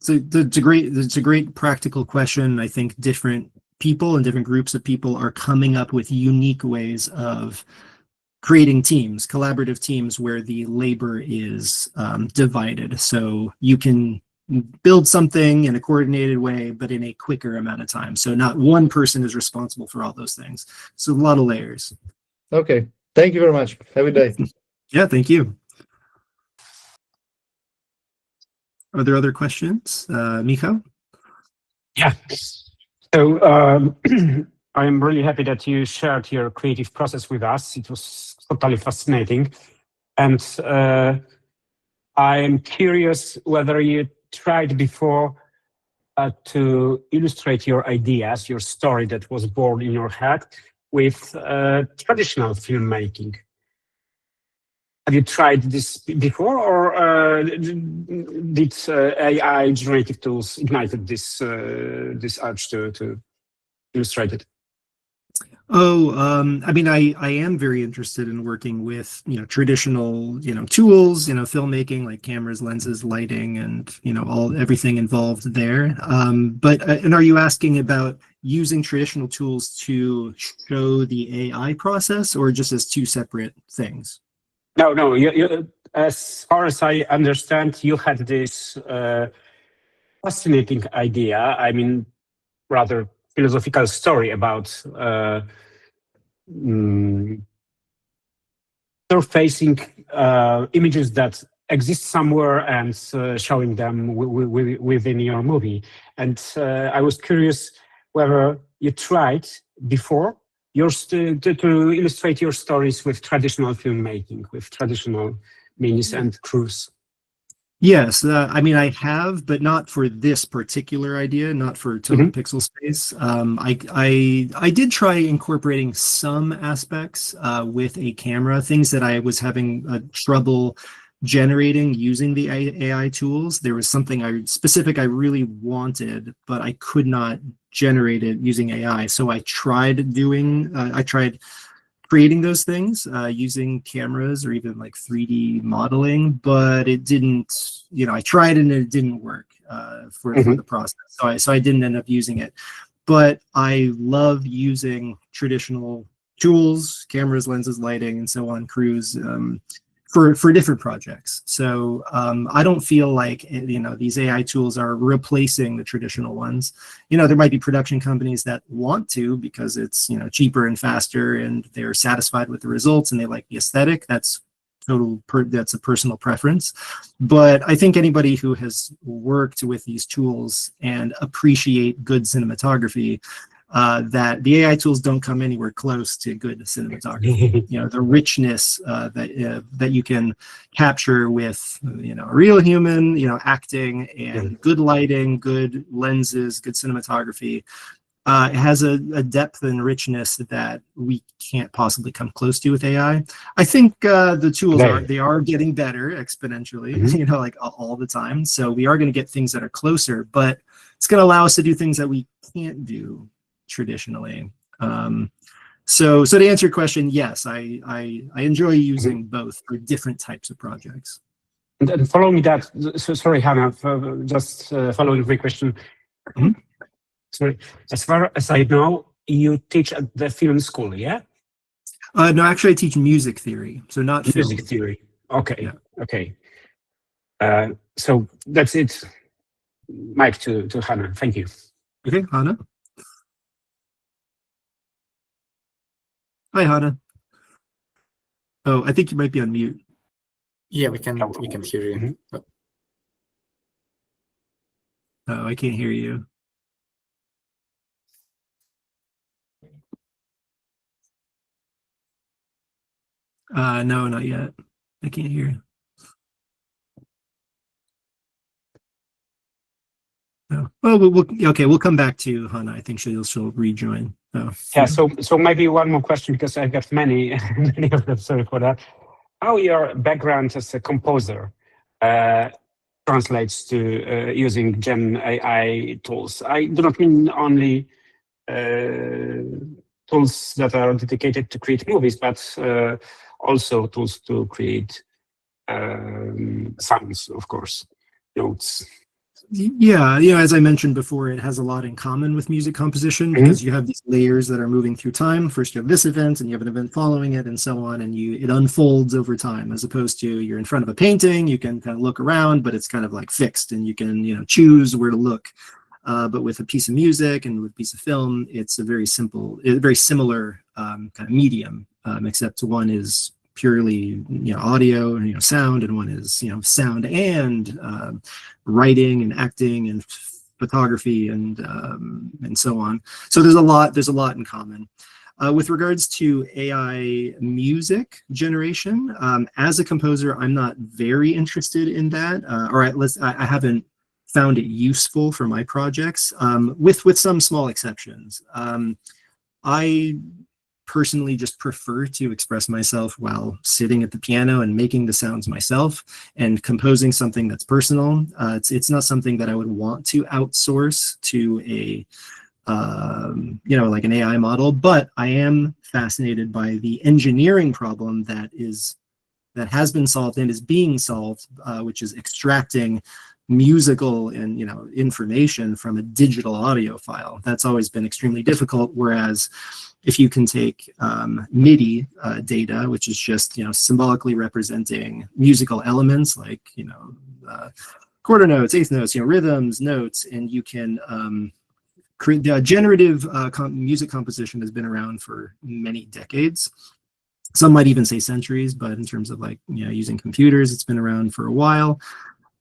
it's a great practical question. I think different people and different groups of people are coming up with unique ways of creating teams, collaborative teams, where the labor is divided. So you can build something in a coordinated way, but in a quicker amount of time. So not one person is responsible for all those things. So a lot of layers. Okay. Thank you very much. Have a good day. Yeah, thank you. Are there other questions? Michał? Yeah. So I'm really happy that you shared your creative process with us. It was totally fascinating. And I'm curious whether you tried before to illustrate your ideas, your story that was born in your head with traditional filmmaking. Have you tried this before, or did AI generative tools ignited this urge to illustrate it? Oh, I mean, I am very interested in working with traditional tools, filmmaking, like cameras, lenses, lighting, and everything involved there. But and are you asking about using traditional tools to show the AI process, or just as two separate things? No. You, as far as I understand, you had this fascinating idea. I mean, rather philosophical story about surfacing images that exist somewhere and showing them within your movie. And I was curious whether you tried before to illustrate your stories with traditional filmmaking, with traditional minis and crews. Yes, I mean, I have, but not for this particular idea, not for Total Pixel Space. I did try incorporating some aspects with a camera, things that I was having trouble generating using the AI tools. There was something I really wanted, but I could not generate it using AI. So I tried creating those things using cameras or even like 3D modeling, but it didn't, I tried and it didn't work for the process. So I didn't end up using it. But I love using traditional tools, cameras, lenses, lighting, and so on, crews, for different projects. So I don't feel like these AI tools are replacing the traditional ones. There might be production companies that want to, because it's cheaper and faster, and they're satisfied with the results and they like the aesthetic. That's a personal preference. But I think anybody who has worked with these tools and appreciate good cinematography, that the AI tools don't come anywhere close to good cinematography. The richness that you can capture with a real human, acting, and good lighting, good lenses, good cinematography. It has a depth and richness that we can't possibly come close to with AI. I think the tools are getting better exponentially, like all the time. So we are going to get things that are closer, but it's going to allow us to do things that we can't do traditionally. So to answer your question, yes, I enjoy using both for different types of projects. And following that, so sorry, Hannah, just following the question. Sorry, as far as I know, you teach at the film school, yeah? No, actually, I teach music theory, so not music film. theory. Okay, yeah. Okay. So that's it. Mike to Hannah. Thank you. Okay, Hannah. Hi, Hannah. Oh, I think you might be on mute. Yeah, we can hear you. Mm-hmm. Oh, I can't hear you. No, not yet. I can't hear you. Oh, well, we'll come back to Hannah. I think she'll rejoin. Oh, Yeah. So maybe one more question, because I've got many many of them. Sorry for that. How your background as a composer translates to using Gen AI tools? I do not mean only tools that are dedicated to create movies, but also tools to create sounds, of course, notes. Yeah, as I mentioned before, it has a lot in common with music composition because you have these layers that are moving through time. First, you have this event, and you have an event following it, and so on, and it unfolds over time. As opposed to you're in front of a painting, you can kind of look around, but it's kind of like fixed, and you can choose where to look. But with a piece of music and with a piece of film, it's a very similar kind of medium, except one is purely audio and sound, and one is sound and writing and acting and photography and so on. So there's a lot in common. With regards to AI music generation, as a composer, I'm not very interested in that. I haven't found it useful for my projects, with some small exceptions. I personally just prefer to express myself while sitting at the piano and making the sounds myself and composing something that's personal. It's not something that I would want to outsource to a like an AI model, but I am fascinated by the engineering problem that has been solved and is being solved, which is extracting musical and information from a digital audio file. That's always been extremely difficult. Whereas if you can take MIDI data, which is just symbolically representing musical elements like quarter notes, eighth notes, rhythms, notes, and you can create generative music composition has been around for many decades. Some might even say centuries, but in terms of using computers, it's been around for a while.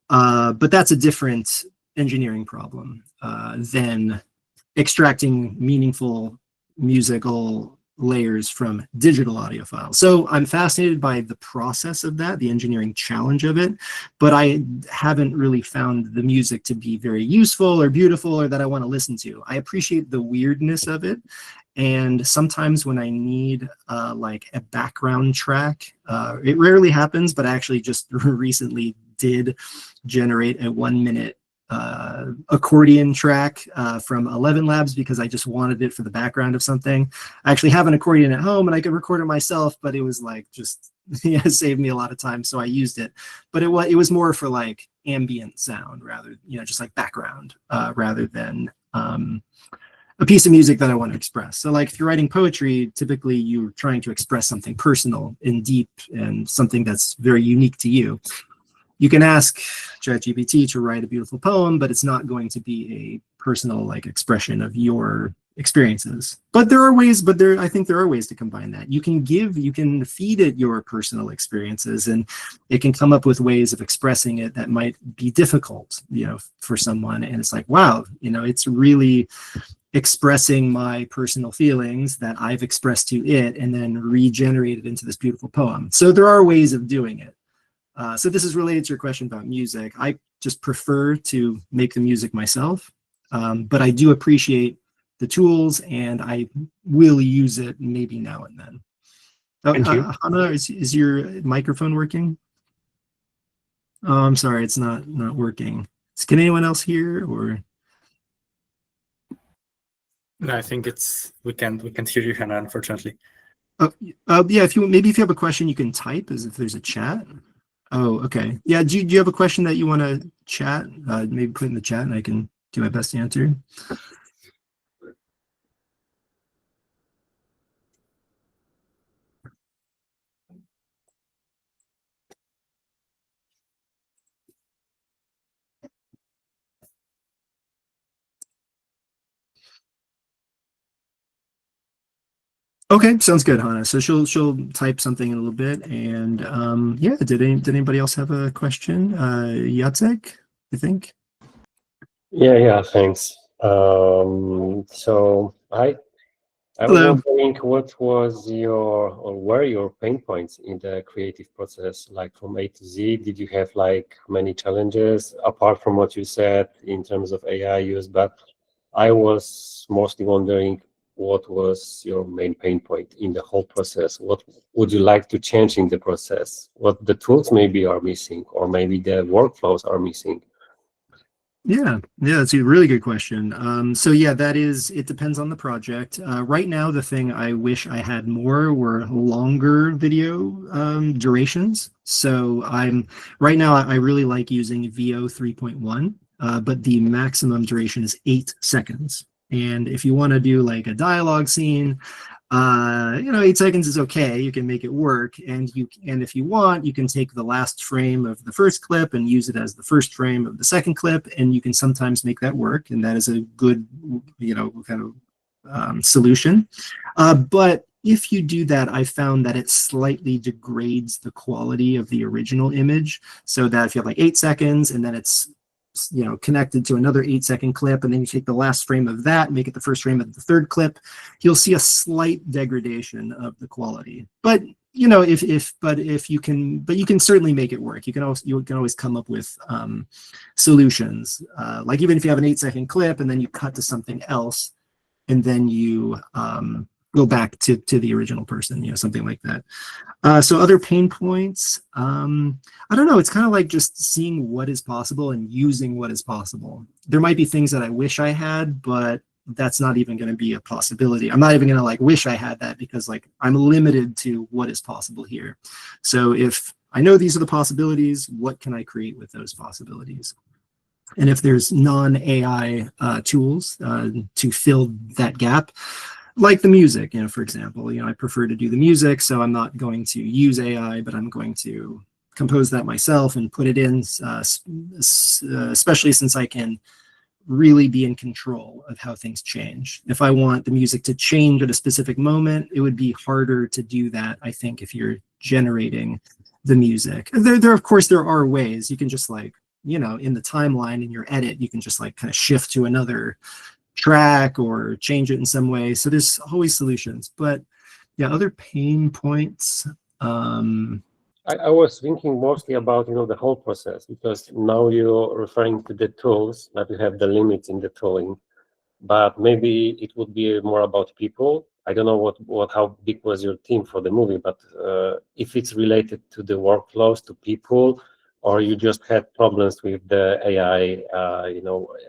But that's a different engineering problem than extracting meaningful musical layers from digital audio files. So I'm fascinated by the process of that, the engineering challenge of it, but I haven't really found the music to be very useful or beautiful or that I want to listen to. I appreciate the weirdness of it. And sometimes when I need like a background track, it rarely happens, but I actually just recently did generate a 1 minute accordion track from 11 Labs because I just wanted it for the background of something. I actually have an accordion at home and I could record it myself, but it was like just it saved me a lot of time, so I used it. But it was more for like ambient sound rather, just like background rather than a piece of music that I want to express. So like if you're writing poetry, typically you're trying to express something personal and deep and something that's very unique to you. You can ask ChatGPT to write a beautiful poem, but it's not going to be a personal expression of your experiences. But I think there are ways to combine that. You can feed it your personal experiences, and it can come up with ways of expressing it that might be difficult, for someone. And it's like, wow, it's really expressing my personal feelings that I've expressed to it and then regenerate it into this beautiful poem. So there are ways of doing it. So this is related to your question about music. I just prefer to make the music myself, but I do appreciate the tools and I will use it maybe now and then. Thank you. Hannah, is your microphone working? Oh, I'm sorry, it's not working. Can anyone else hear or? No, I think we can't hear you, Hannah, unfortunately. Yeah, if you have a question, you can type as if there's a chat. Oh, okay. Yeah, do you have a question that you want to chat? Maybe put in the chat and I can do my best to answer. Okay, sounds good, Hannah. So she'll type something in a little bit, and yeah. Did anybody else have a question? Jacek, I think. Yeah, thanks. So I was Hello. wondering what was your or were your pain points in the creative process, like from A to Z? Did you have like many challenges apart from what you said in terms of AI use? But I was mostly wondering what was your main pain point in the whole process? What would you like to change in the process? What the tools maybe are missing, or maybe the workflows are missing? Yeah, that's a really good question. So yeah, it depends on the project. Right now, the thing I wish I had more were longer video durations. So right now, I really like using VO 3.1, but the maximum duration is 8 seconds. And if you want to do like a dialogue scene, 8 seconds is okay. You can make it work, and if you want, you can take the last frame of the first clip and use it as the first frame of the second clip, and you can sometimes make that work, and that is a good, kind of solution. But if you do that, I found that it slightly degrades the quality of the original image, so that if you have like 8 seconds and then it's connected to another 8-second clip, and then you take the last frame of that, make it the first frame of the third clip, you'll see a slight degradation of the quality. But you can certainly make it work. You can always come up with solutions. Like even if you have an 8-second clip and then you cut to something else, and then you go back to the original person, something like that. So other pain points, I don't know. It's kind of like just seeing what is possible and using what is possible. There might be things that I wish I had, but that's not even going to be a possibility. I'm not even going to like wish I had that, because like I'm limited to what is possible here. So if I know these are the possibilities, what can I create with those possibilities? And if there's non-AI tools to fill that gap, like the music, for example, I prefer to do the music, so I'm not going to use AI, but I'm going to compose that myself and put it in, especially since I can really be in control of how things change. If I want the music to change at a specific moment, it would be harder to do that, I think, if you're generating the music. Of course, there are ways. You can just like, in the timeline in your edit, you can just like kind of shift to another track or change it in some way. So there's always solutions. But yeah, other pain points. I was thinking mostly about the whole process, because now you're referring to the tools that you have the limits in the tooling, but maybe it would be more about people. I don't know how big was your team for the movie, but if it's related to the workflows, to people, or you just had problems with the AI,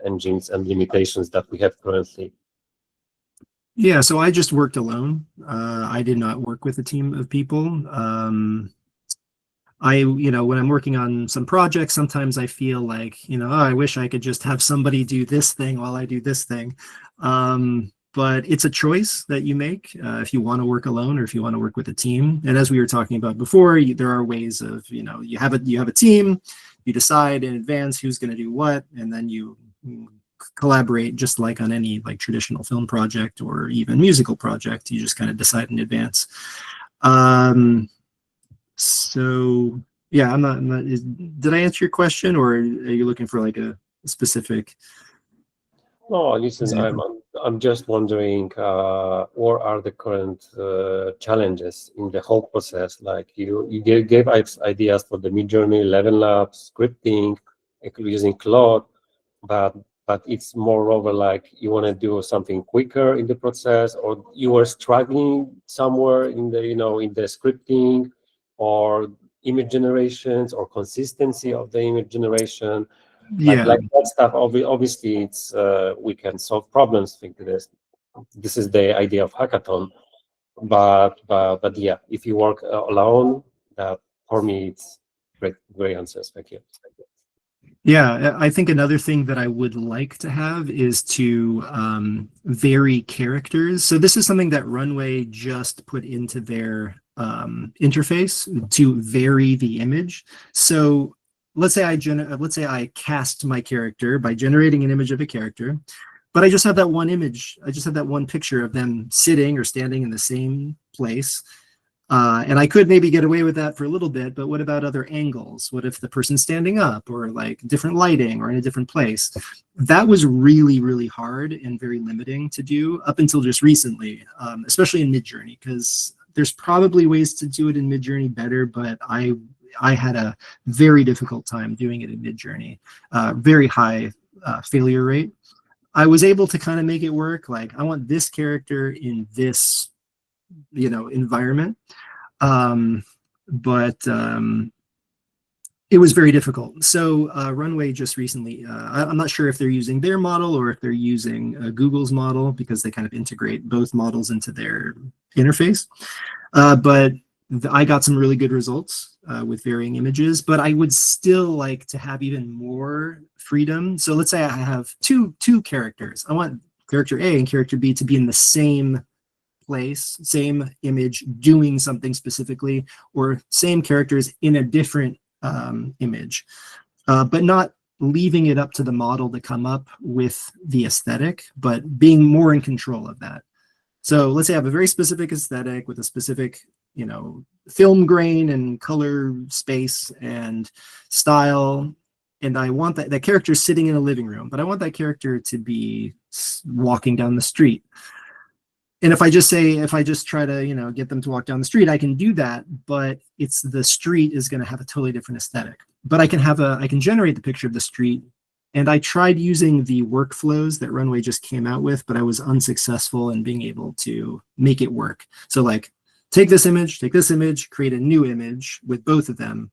engines and limitations that we have currently. Yeah, so I just worked alone. I did not work with a team of people. When I'm working on some projects, sometimes I feel like, I wish I could just have somebody do this thing while I do this thing. But it's a choice that you make if you want to work alone or if you want to work with a team. And as we were talking about before, there are ways of, you have a team, you decide in advance who's going to do what, and then you collaborate just like on any like traditional film project or even musical project. You just kind of decide in advance. So yeah, did I answer your question, or are you looking for like a specific? No, listen, example? I'm just wondering, what are the current challenges in the whole process? Like you gave ideas for the Midjourney, Eleven Labs, scripting, using Claude, but it's moreover like you want to do something quicker in the process, or you were struggling somewhere in the in the scripting or image generations or consistency of the image generation. Yeah. Like that stuff. Obviously, it's we can solve problems. Think this is the idea of hackathon. But yeah, if you work alone, for me it's great answers. Thank you. Yeah, I think another thing that I would like to have is to vary characters. So this is something that Runway just put into their interface to vary the image. So let's say I cast my character by generating an image of a character, but I just have that one image. I just have that one picture of them sitting or standing in the same place. And I could maybe get away with that for a little bit, but what about other angles? What if the person's standing up, or like different lighting, or in a different place? That was really, really hard and very limiting to do up until just recently, especially in Midjourney, because there's probably ways to do it in Midjourney better, but I had a very difficult time doing it in Midjourney. Very high failure rate. I was able to kind of make it work. Like, I want this character in this, environment. But it was very difficult. So Runway just recently, I'm not sure if they're using their model or if they're using Google's model, because they kind of integrate both models into their interface. But I got some really good results with varying images, but I would still like to have even more freedom. So let's say I have two characters. I want character A and character B to be in the same place, same image, doing something specifically, or same characters in a different image, but not leaving it up to the model to come up with the aesthetic, but being more in control of that. So let's say I have a very specific aesthetic with a specific, film grain and color space and style, and I want that character sitting in a living room, but I want that character to be walking down the street. And if I just try to, get them to walk down the street, I can do that, but the street is going to have a totally different aesthetic. But I can generate the picture of the street. And I tried using the workflows that Runway just came out with, but I was unsuccessful in being able to make it work. So like, take this image, create a new image with both of them.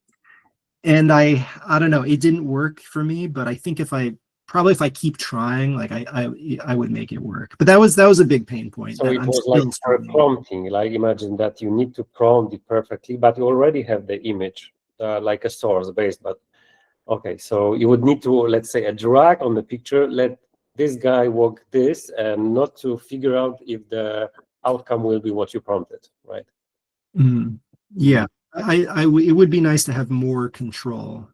And I don't know, it didn't work for me, but I think if I keep trying, like I would make it work. But that was a big pain point. So it was like for prompting, like imagine that you need to prompt it perfectly, but you already have the image, like a source base. But okay, so you would need to, let's say, a drag on the picture, let this guy walk this, and not to figure out if the outcome will be what you prompted, right? Yeah, it would be nice to have more control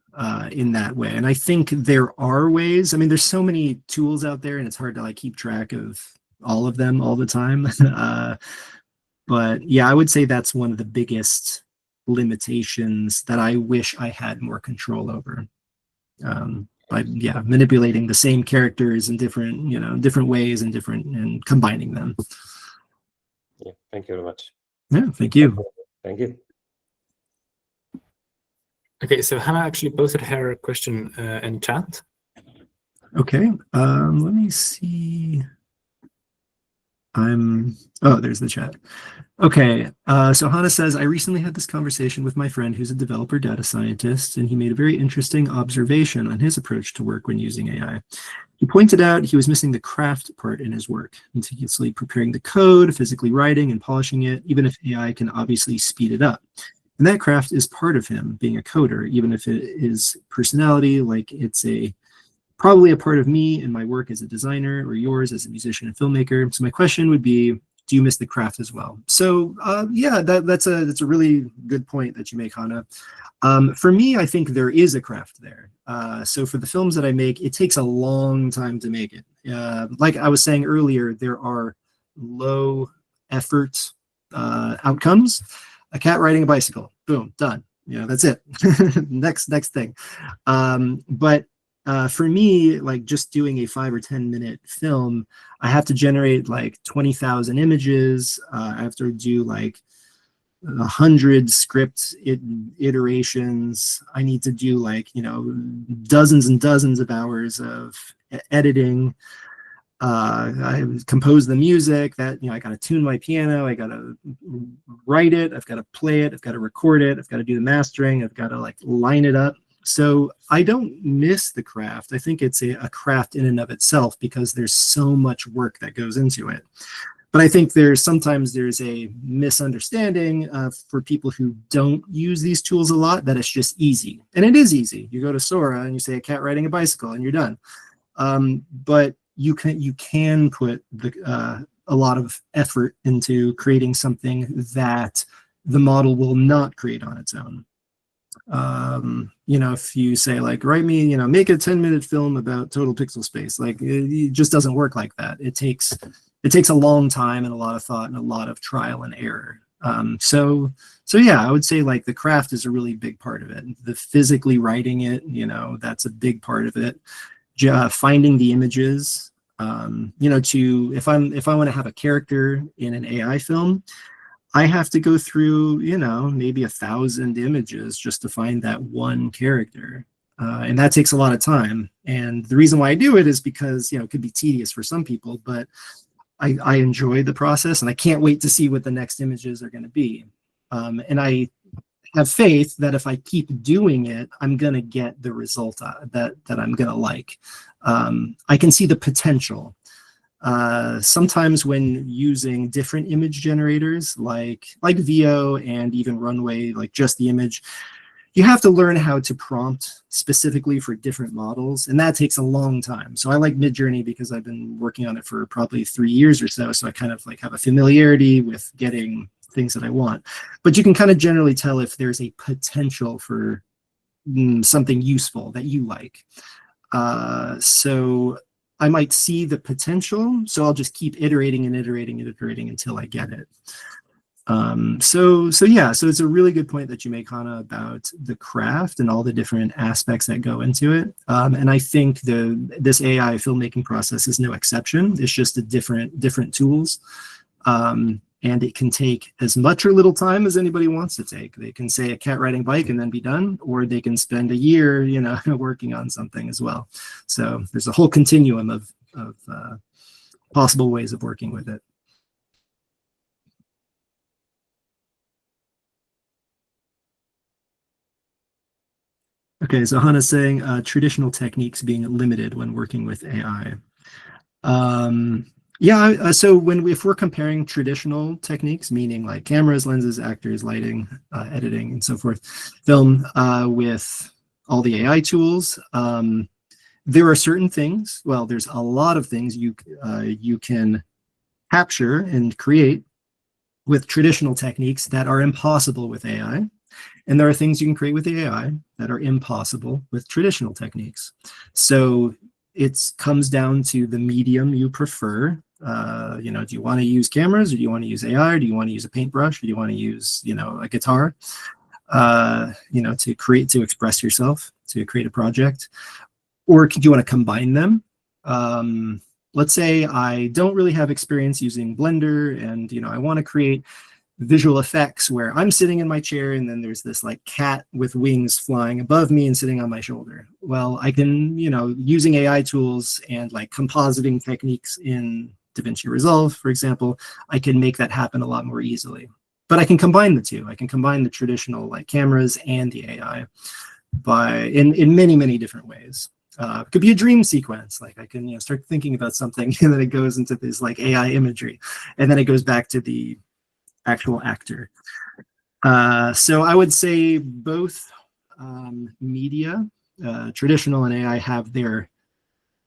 in that way. And I think there are ways. I mean, there's so many tools out there, and it's hard to like keep track of all of them all the time. But yeah, I would say that's one of the biggest limitations that I wish I had more control over. By manipulating the same characters in different ways and combining them. Yeah, thank you very much. Yeah, thank you. Thank you. Okay, so Hannah actually posted her question in chat. Okay, let me see. There's the chat. Okay, so Hannah says, I recently had this conversation with my friend who's a developer data scientist, and he made a very interesting observation on his approach to work when using AI. He pointed out he was missing the craft part in his work, meticulously preparing the code, physically writing and polishing it, even if AI can obviously speed it up. And that craft is part of him being a coder, even if it is personality, like it's probably a part of me and my work as a designer, or yours as a musician and filmmaker. So my question would be, do you miss the craft as well? So yeah, that's a really good point that you make, Hannah. For me, I think there is a craft there. So for the films that I make, it takes a long time to make it. Like I was saying earlier, there are low effort outcomes. A cat riding a bicycle, boom, done. That's it. next thing. But for me, like just doing a 5 or 10 minute film, I have to generate like 20,000 images. I have to do like 100 script iterations. I need to do like, dozens and dozens of hours of editing. I compose the music that, I got to tune my piano. I got to write it. I've got to play it. I've got to record it. I've got to do the mastering. I've got to like line it up. So I don't miss the craft. I think it's a craft in and of itself because there's so much work that goes into it. But I think sometimes there's a misunderstanding for people who don't use these tools a lot, that it's just easy. And it is easy. You go to Sora and you say a cat riding a bicycle and you're done. But you can put a lot of effort into creating something that the model will not create on its own. You know, if you say like, write me, you know, make a 10-minute film about total pixel space, like it just doesn't work like that. It takes a long time and a lot of thought and a lot of trial and error. So yeah, I would say like the craft is a really big part of it. The physically writing it, you know, that's a big part of it. Finding the images, you know, if I want to have a character in an AI film, I have to go through, you know, maybe 1,000 images just to find that one character. And that takes a lot of time. And the reason why I do it is because, you know, it could be tedious for some people, but I enjoy the process and I can't wait to see what the next images are going to be. And I have faith that if I keep doing it, I'm going to get the result that I'm going to like. I can see the potential. Sometimes when using different image generators like VO and even Runway, like just the image, you have to learn how to prompt specifically for different models, and that takes a long time. So I like Midjourney because I've been working on it for probably 3 years or so, so I kind of like have a familiarity with getting things that I want. But you can kind of generally tell if there's a potential for something useful that you like. So I might see the potential, so I'll just keep iterating and iterating and iterating until I get it. So it's a really good point that you make, Hannah, about the craft and all the different aspects that go into it. And I think this AI filmmaking process is no exception. It's just a different tools. And it can take as much or little time as anybody wants to take. They can say a cat riding bike and then be done, or they can spend a year, you know, working on something as well. So there's a whole continuum of possible ways of working with it. Okay, so Hannah's saying traditional techniques being limited when working with AI. Yeah, so if we're comparing traditional techniques, meaning like cameras, lenses, actors, lighting, editing, and so forth, film with all the AI tools, there are certain things, well, there's a lot of things you can capture and create with traditional techniques that are impossible with AI. And there are things you can create with AI that are impossible with traditional techniques. So it comes down to the medium you prefer. You know, do you want to use cameras, or do you want to use AI, or do you want to use a paintbrush, or do you want to use, you know, a guitar, you know, to express yourself, to create a project? Or do you want to combine them? Let's say I don't really have experience using Blender, and, you know, I want to create visual effects where I'm sitting in my chair and then there's this like cat with wings flying above me and sitting on my shoulder. Well, I can, you know, using AI tools and like compositing techniques in DaVinci Resolve, for example, I can make that happen a lot more easily. But I can combine the two. I can combine the traditional like cameras and the AI in many, many different ways. It could be a dream sequence. Like I can, you know, start thinking about something and then it goes into this like AI imagery, and then it goes back to the actual actor. So I would say both media, traditional and AI, have their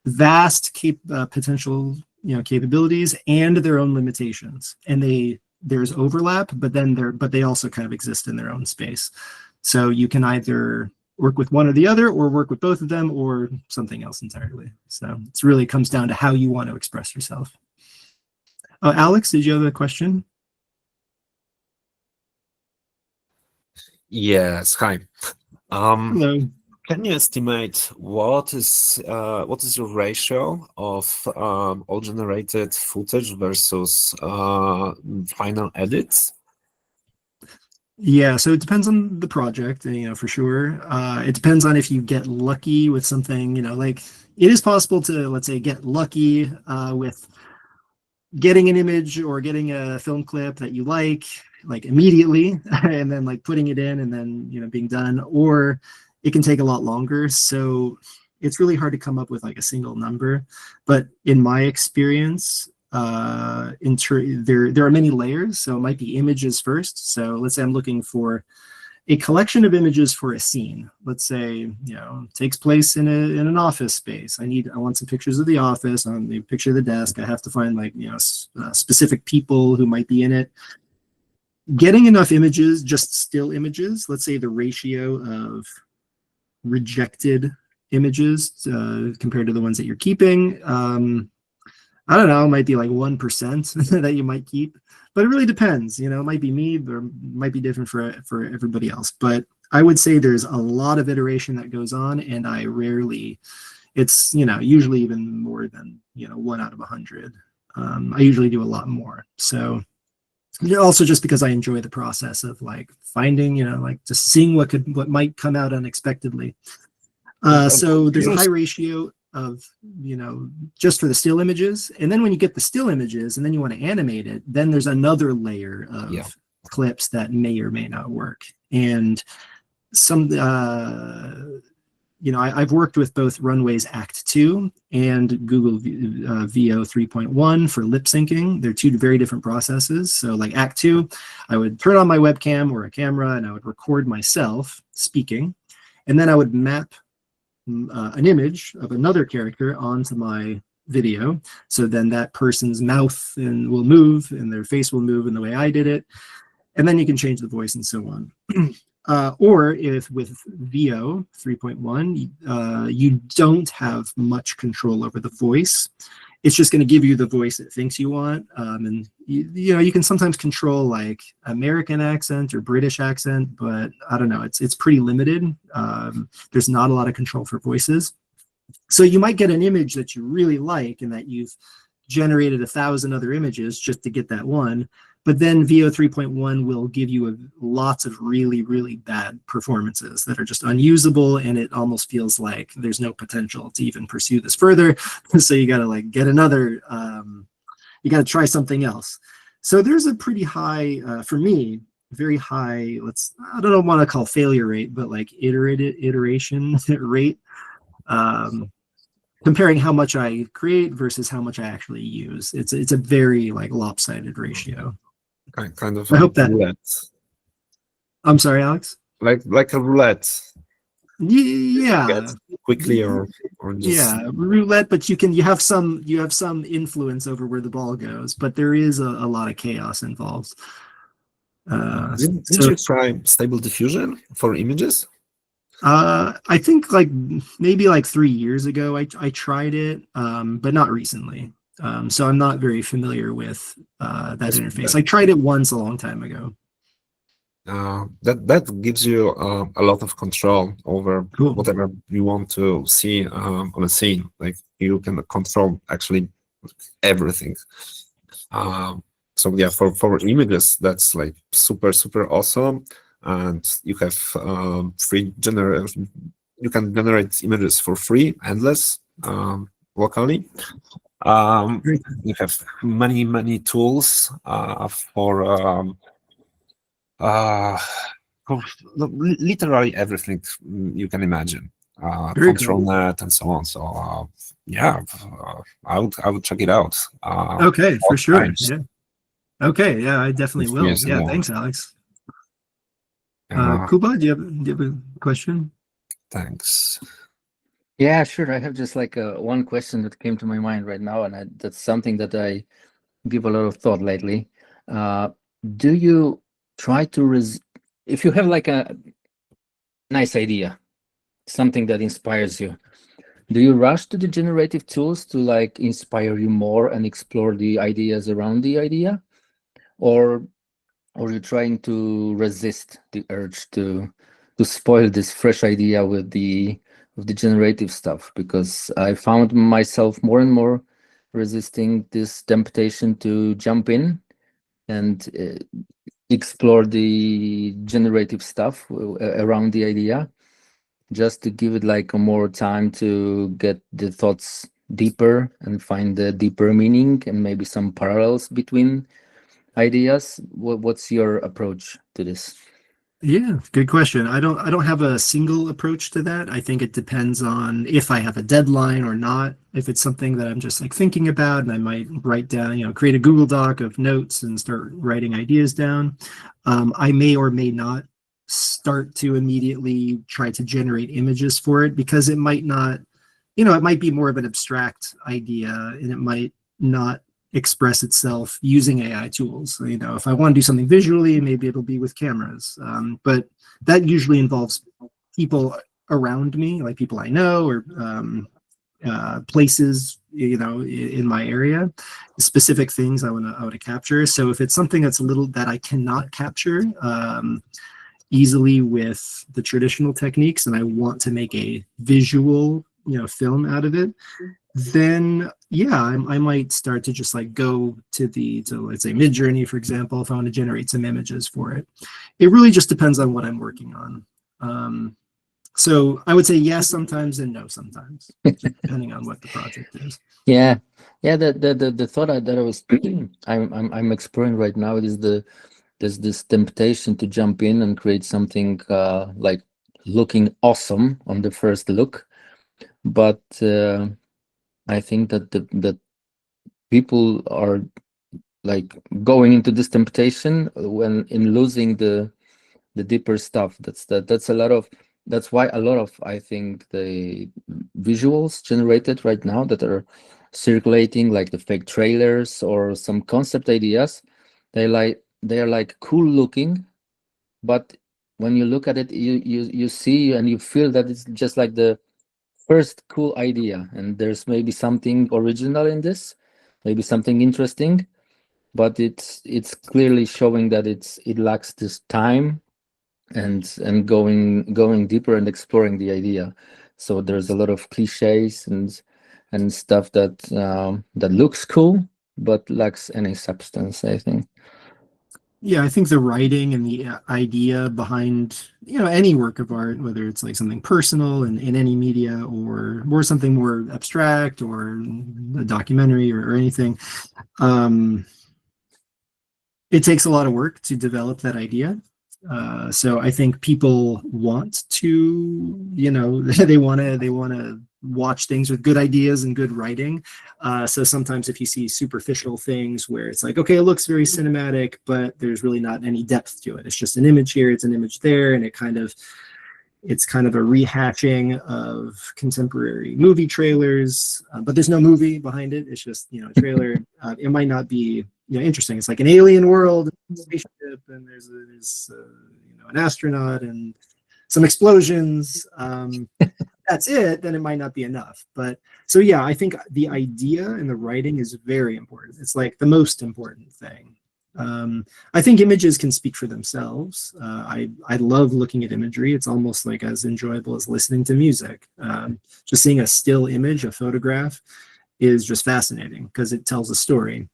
vast potential, you know, capabilities and their own limitations. And there's overlap, but they also kind of exist in their own space. So you can either work with one or the other, or work with both of them, or something else entirely. So it really comes down to how you want to express yourself. Alex, did you have a question? Yes, hi. Hello. Can you estimate what is your ratio of all generated footage versus final edits? Yeah, so it depends on the project, you know, for sure. It depends on if you get lucky with something, you know, like it is possible to, let's say, get lucky with getting an image or getting a film clip that you like immediately, and then like putting it in and then, you know, being done, or it can take a lot longer. So it's really hard to come up with like a single number. But in my experience, there are many layers. So it might be images first. So let's say I'm looking for a collection of images for a scene. Let's say, you know, takes place in an office space. I want some pictures of the office. I want a picture of the desk. I have to find like, you know, specific people who might be in it. getting enough images, just still images, let's say the ratio of rejected images compared to the ones that you're keeping, I don't know, it might be like 1% that you might keep, but it really depends. You know, it might be me, or it might be different for everybody else. But I would say there's a lot of iteration that goes on, and I rarely, it's, you know, usually even more than, you know, 1 out of 100. I usually do a lot more. So also just because I enjoy the process of like finding, you know, like just seeing what might come out unexpectedly. So there's a high ratio of, you know, just for the still images. And then when you get the still images and then you want to animate it, then there's another layer of clips that may or may not work. And some, you know, I've worked with both Runway's Act 2 and Google VO 3.1 for lip syncing. They're two very different processes. So like Act 2, I would turn on my webcam or a camera and I would record myself speaking. And then I would map an image of another character onto my video. So then that person's mouth will move and their face will move in the way I did it. And then you can change the voice and so on. Or if with VO 3.1, you don't have much control over the voice. It's just going to give you the voice it thinks you want. And you know, you can sometimes control like American accent or British accent, but I don't know, it's pretty limited. There's not a lot of control for voices. So you might get an image that you really like and that you've generated 1,000 other images just to get that one. But then VO 3.1 will give you lots of really, really bad performances that are just unusable, and it almost feels like there's no potential to even pursue this further. So you got to like get another, you got to try something else. So there's a pretty high, for me, very high, I don't want to call failure rate, but like iteration rate, comparing how much I create versus how much I actually use. It's a very like lopsided ratio. Kind of I hope that. roulette. I'm sorry, Alex. Like a roulette. Yeah. Get quickly or just roulette. But you have some influence over where the ball goes. But there is a lot of chaos involved. Did you try Stable Diffusion for images? I think like maybe like 3 years ago I tried it, but not recently. So I'm not very familiar with that interface. I tried it once a long time ago. That gives you a lot of control over whatever you want to see on a scene. Like you can control actually everything. So yeah, for images, that's like super awesome. And you have free generation. You can generate images for free, endless, locally. You have many tools for literally everything you can imagine. Control net and so on. So yeah, I would check it out. Okay, for sure. Times. Yeah. Okay, yeah, I definitely will. Yes, Yeah, yeah. thanks, Alex. Kuba, do you have a question? Thanks. Yeah, sure. I have just like one question that came to my mind right now, and that's something that I give a lot of thought lately. Do you try to if you have like a nice idea, something that inspires you, do you rush to the generative tools to like inspire you more and explore the ideas around the idea, or you're trying to resist the urge to spoil this fresh idea with the generative stuff? Because I found myself more and more resisting this temptation to jump in and explore the generative stuff around the idea, just to give it like a more time to get the thoughts deeper and find the deeper meaning and maybe some parallels between ideas. What's your approach to this? Yeah, good question. I don't have a single approach to that. I think it depends on if I have a deadline or not. If it's something that I'm just like thinking about and I might write down, you know, create a Google Doc of notes and start writing ideas down. I may or may not start to immediately try to generate images for it, because it might not, you know, it might be more of an abstract idea and it might not express itself using AI tools. You know, if I want to do something visually, maybe it'll be with cameras, but that usually involves people around me, like people I know, or places, you know, in my area, specific things I want to capture. So if it's something that's a little that I cannot capture easily with the traditional techniques, and I want to make a visual, you know, film out of it, then yeah, I might start to just like go to let's say Midjourney, for example, if I want to generate some images for it. It really just depends on what I'm working on. So I would say yes sometimes and no sometimes, depending on what the project is. Yeah, yeah. The thought that I was I'm exploring right now is there's this temptation to jump in and create something like looking awesome on the first look, but I think that that people are like going into this temptation when in losing the deeper stuff. That's why a lot of, I think, the visuals generated right now that are circulating, like the fake trailers or some concept ideas, they are like cool looking, but when you look at it, you see and you feel that it's just like the first cool idea, and there's maybe something original in this, maybe something interesting, but it's clearly showing that it lacks this time and going deeper and exploring the idea. So there's a lot of cliches and stuff that that looks cool but lacks any substance, I think. Yeah, I think the writing and the idea behind, you know, any work of art, whether it's like something personal in any media or something more abstract or a documentary or anything, it takes a lot of work to develop that idea. So I think people want to, you know, they want to watch things with good ideas and good writing. So sometimes if you see superficial things where it's like, okay, it looks very cinematic, but there's really not any depth to it. It's just an image here, it's an image there, and it's kind of a rehashing of contemporary movie trailers, but there's no movie behind it. It's just, you know, a trailer. It might not be, you know, interesting. It's like an alien world, spaceship, and there's you know, an astronaut and some explosions. That's it. Then it might not be enough. But so yeah, I think the idea and the writing is very important. It's like the most important thing. I think images can speak for themselves. I love looking at imagery. It's almost like as enjoyable as listening to music. Just seeing a still image, a photograph, is just fascinating because it tells a story.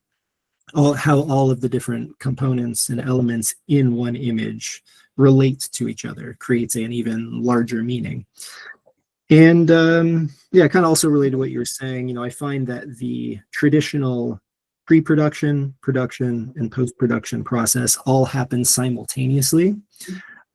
How all of the different components and elements in one image relate to each other creates an even larger meaning. And yeah, kind of also related to what you were saying, you know, I find that the traditional pre-production, production, and post-production process all happen simultaneously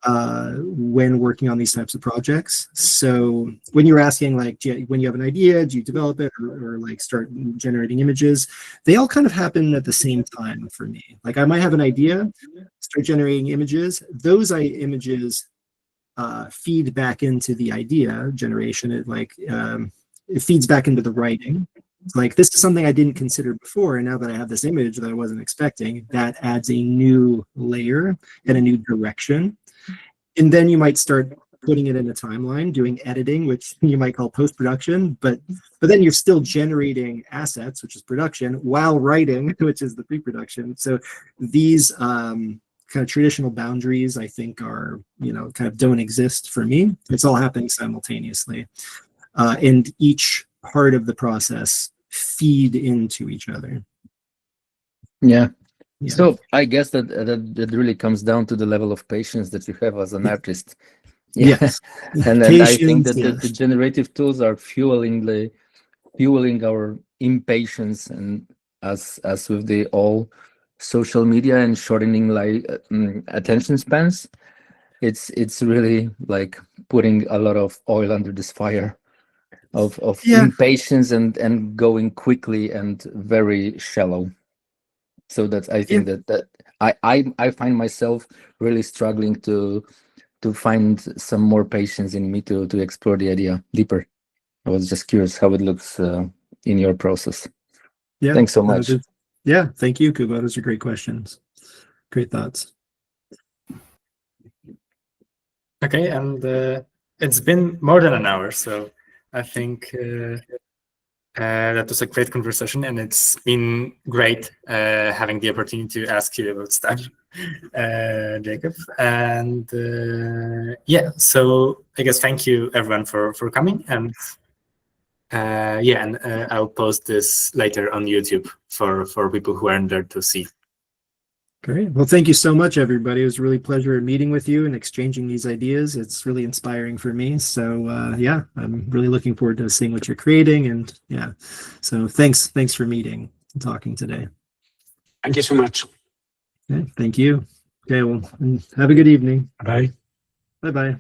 when working on these types of projects. So when you're asking, like, when you have an idea, do you develop it or like start generating images? They all kind of happen at the same time for me. Like I might have an idea, start generating images. Those images feed back into the idea generation. It feeds back into the writing. Like, this is something I didn't consider before, and now that I have this image that I wasn't expecting, that adds a new layer and a new direction. And then you might start putting it in a timeline, doing editing, which you might call post-production, but then you're still generating assets, which is production, while writing, which is the pre-production. So these kind of traditional boundaries, I think, are, you know, kind of don't exist for me. It's all happening simultaneously. And each part of the process feed into each other. Yeah. Yeah. So I guess that really comes down to the level of patience that you have as an artist. Yeah. Yes. and I think that Patience, the generative tools are fueling our impatience, and as with the all social media and shortening like attention spans, it's really like putting a lot of oil under this fire of impatience and going quickly and very shallow. So that's, I think, that I find myself really struggling to find some more patience in me to explore the idea deeper. I was just curious how it looks in your process. Yeah. Thanks so much. Yeah, thank you, Kuba. Those are great questions. Great thoughts. Okay, and it's been more than an hour, so I think that was a great conversation, and it's been great having the opportunity to ask you about stuff, Jacob. And yeah, so I guess thank you everyone for coming, and yeah, and I'll post this later on YouTube for people who aren't there to see. Great. Well, thank you so much, everybody. It was a really pleasure meeting with you and exchanging these ideas. It's really inspiring for me. So yeah, I'm really looking forward to seeing what you're creating. And yeah, so thanks for meeting and talking today. Thank you so much. Okay, thank you. Okay, well, have a good evening. Bye. Bye-bye.